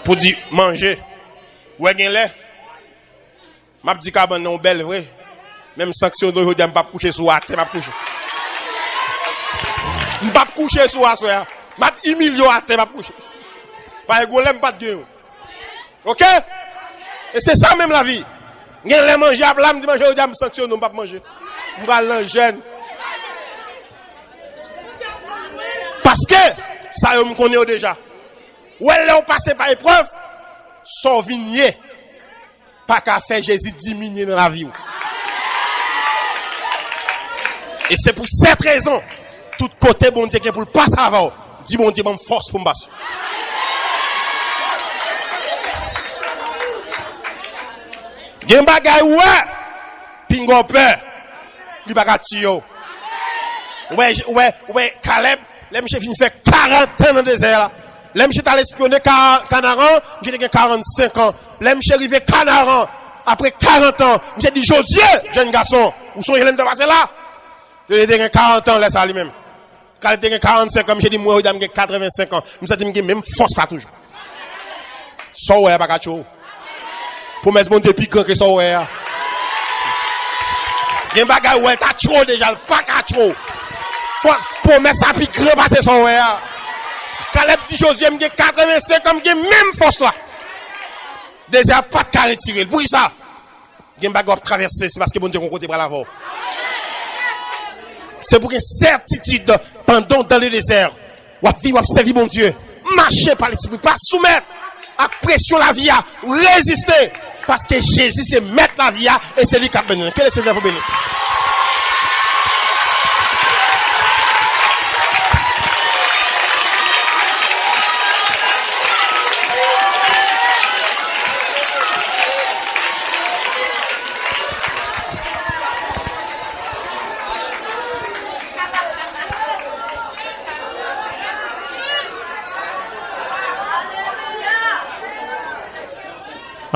Pour dire manger, ouais, gen lait. M'a dit qu'à non belle vrai. Même sanction d'aujourd'hui, je ne vais pas coucher sur la terre, je ne vais pas coucher sur la terre. Je vais humilier à terre, je vais coucher. Parce que je n'aime pas de gueule. Ok? Et c'est ça même la vie. Je vais manger à plat, je vais manger, je vais sanctionner, je ne vais pas manger. Je vais aller en jeûne. Parce que, ça, je me connais déjà. Ou elle est passé par épreuve, son vignier, pas qu'à faire Jésus diminuer dans la vie. Et c'est pour cette raison, tout côté bon Dieu qui est pour le passer avant, dit bon Dieu, bonne force pour me passer. Gen bagay ouais, pingo peur, li bagay tiyo. Ouais, Caleb, les monsieur fin fait 40 ans dans le désert là. Les monsieur t'allait espionner Canaran, j'ai 45 ans. Les monsieur arrivé Canaran après 40 ans, monsieur dit Josieu, jeune garçon, où sont les de passer là? Il a 40 ans, laisse ça lui-même. Quand il a 45 ans, je dis, moi, il a 85 ans. Je me dis, même force là toujours. Ça, ouais, pas gâteau. Pour mettre mon depuis que ça, ouais. Il y a un bagage, ouais, t'as trop déjà, pas gâteau. Pour mettre ça, puis repasser ça, ouais. Quand les petits choses, il y a 85 ans, il y a même force là. Déjà, pas de carré tiré. Pour ça, il y a un bagage traversé, c'est parce que bon Dieu, on côté par l'avant. C'est pour une certitude pendant dans le désert. Ou à vivre, ou à servir mon Dieu. Marcher par l'esprit, pas soumettre à pression la vie, à résister. Parce que Jésus, c'est mettre la vie et c'est lui qui a béni. Quel est ce Seigneur vous bénisse?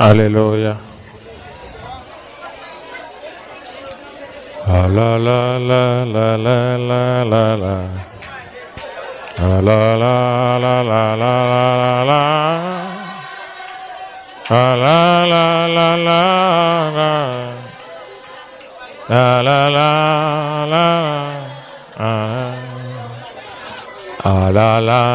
Alléluia. Ah la la la la la la la la. Ah la la la la la la. Ah la la la la la. Ah la la la. Ah la la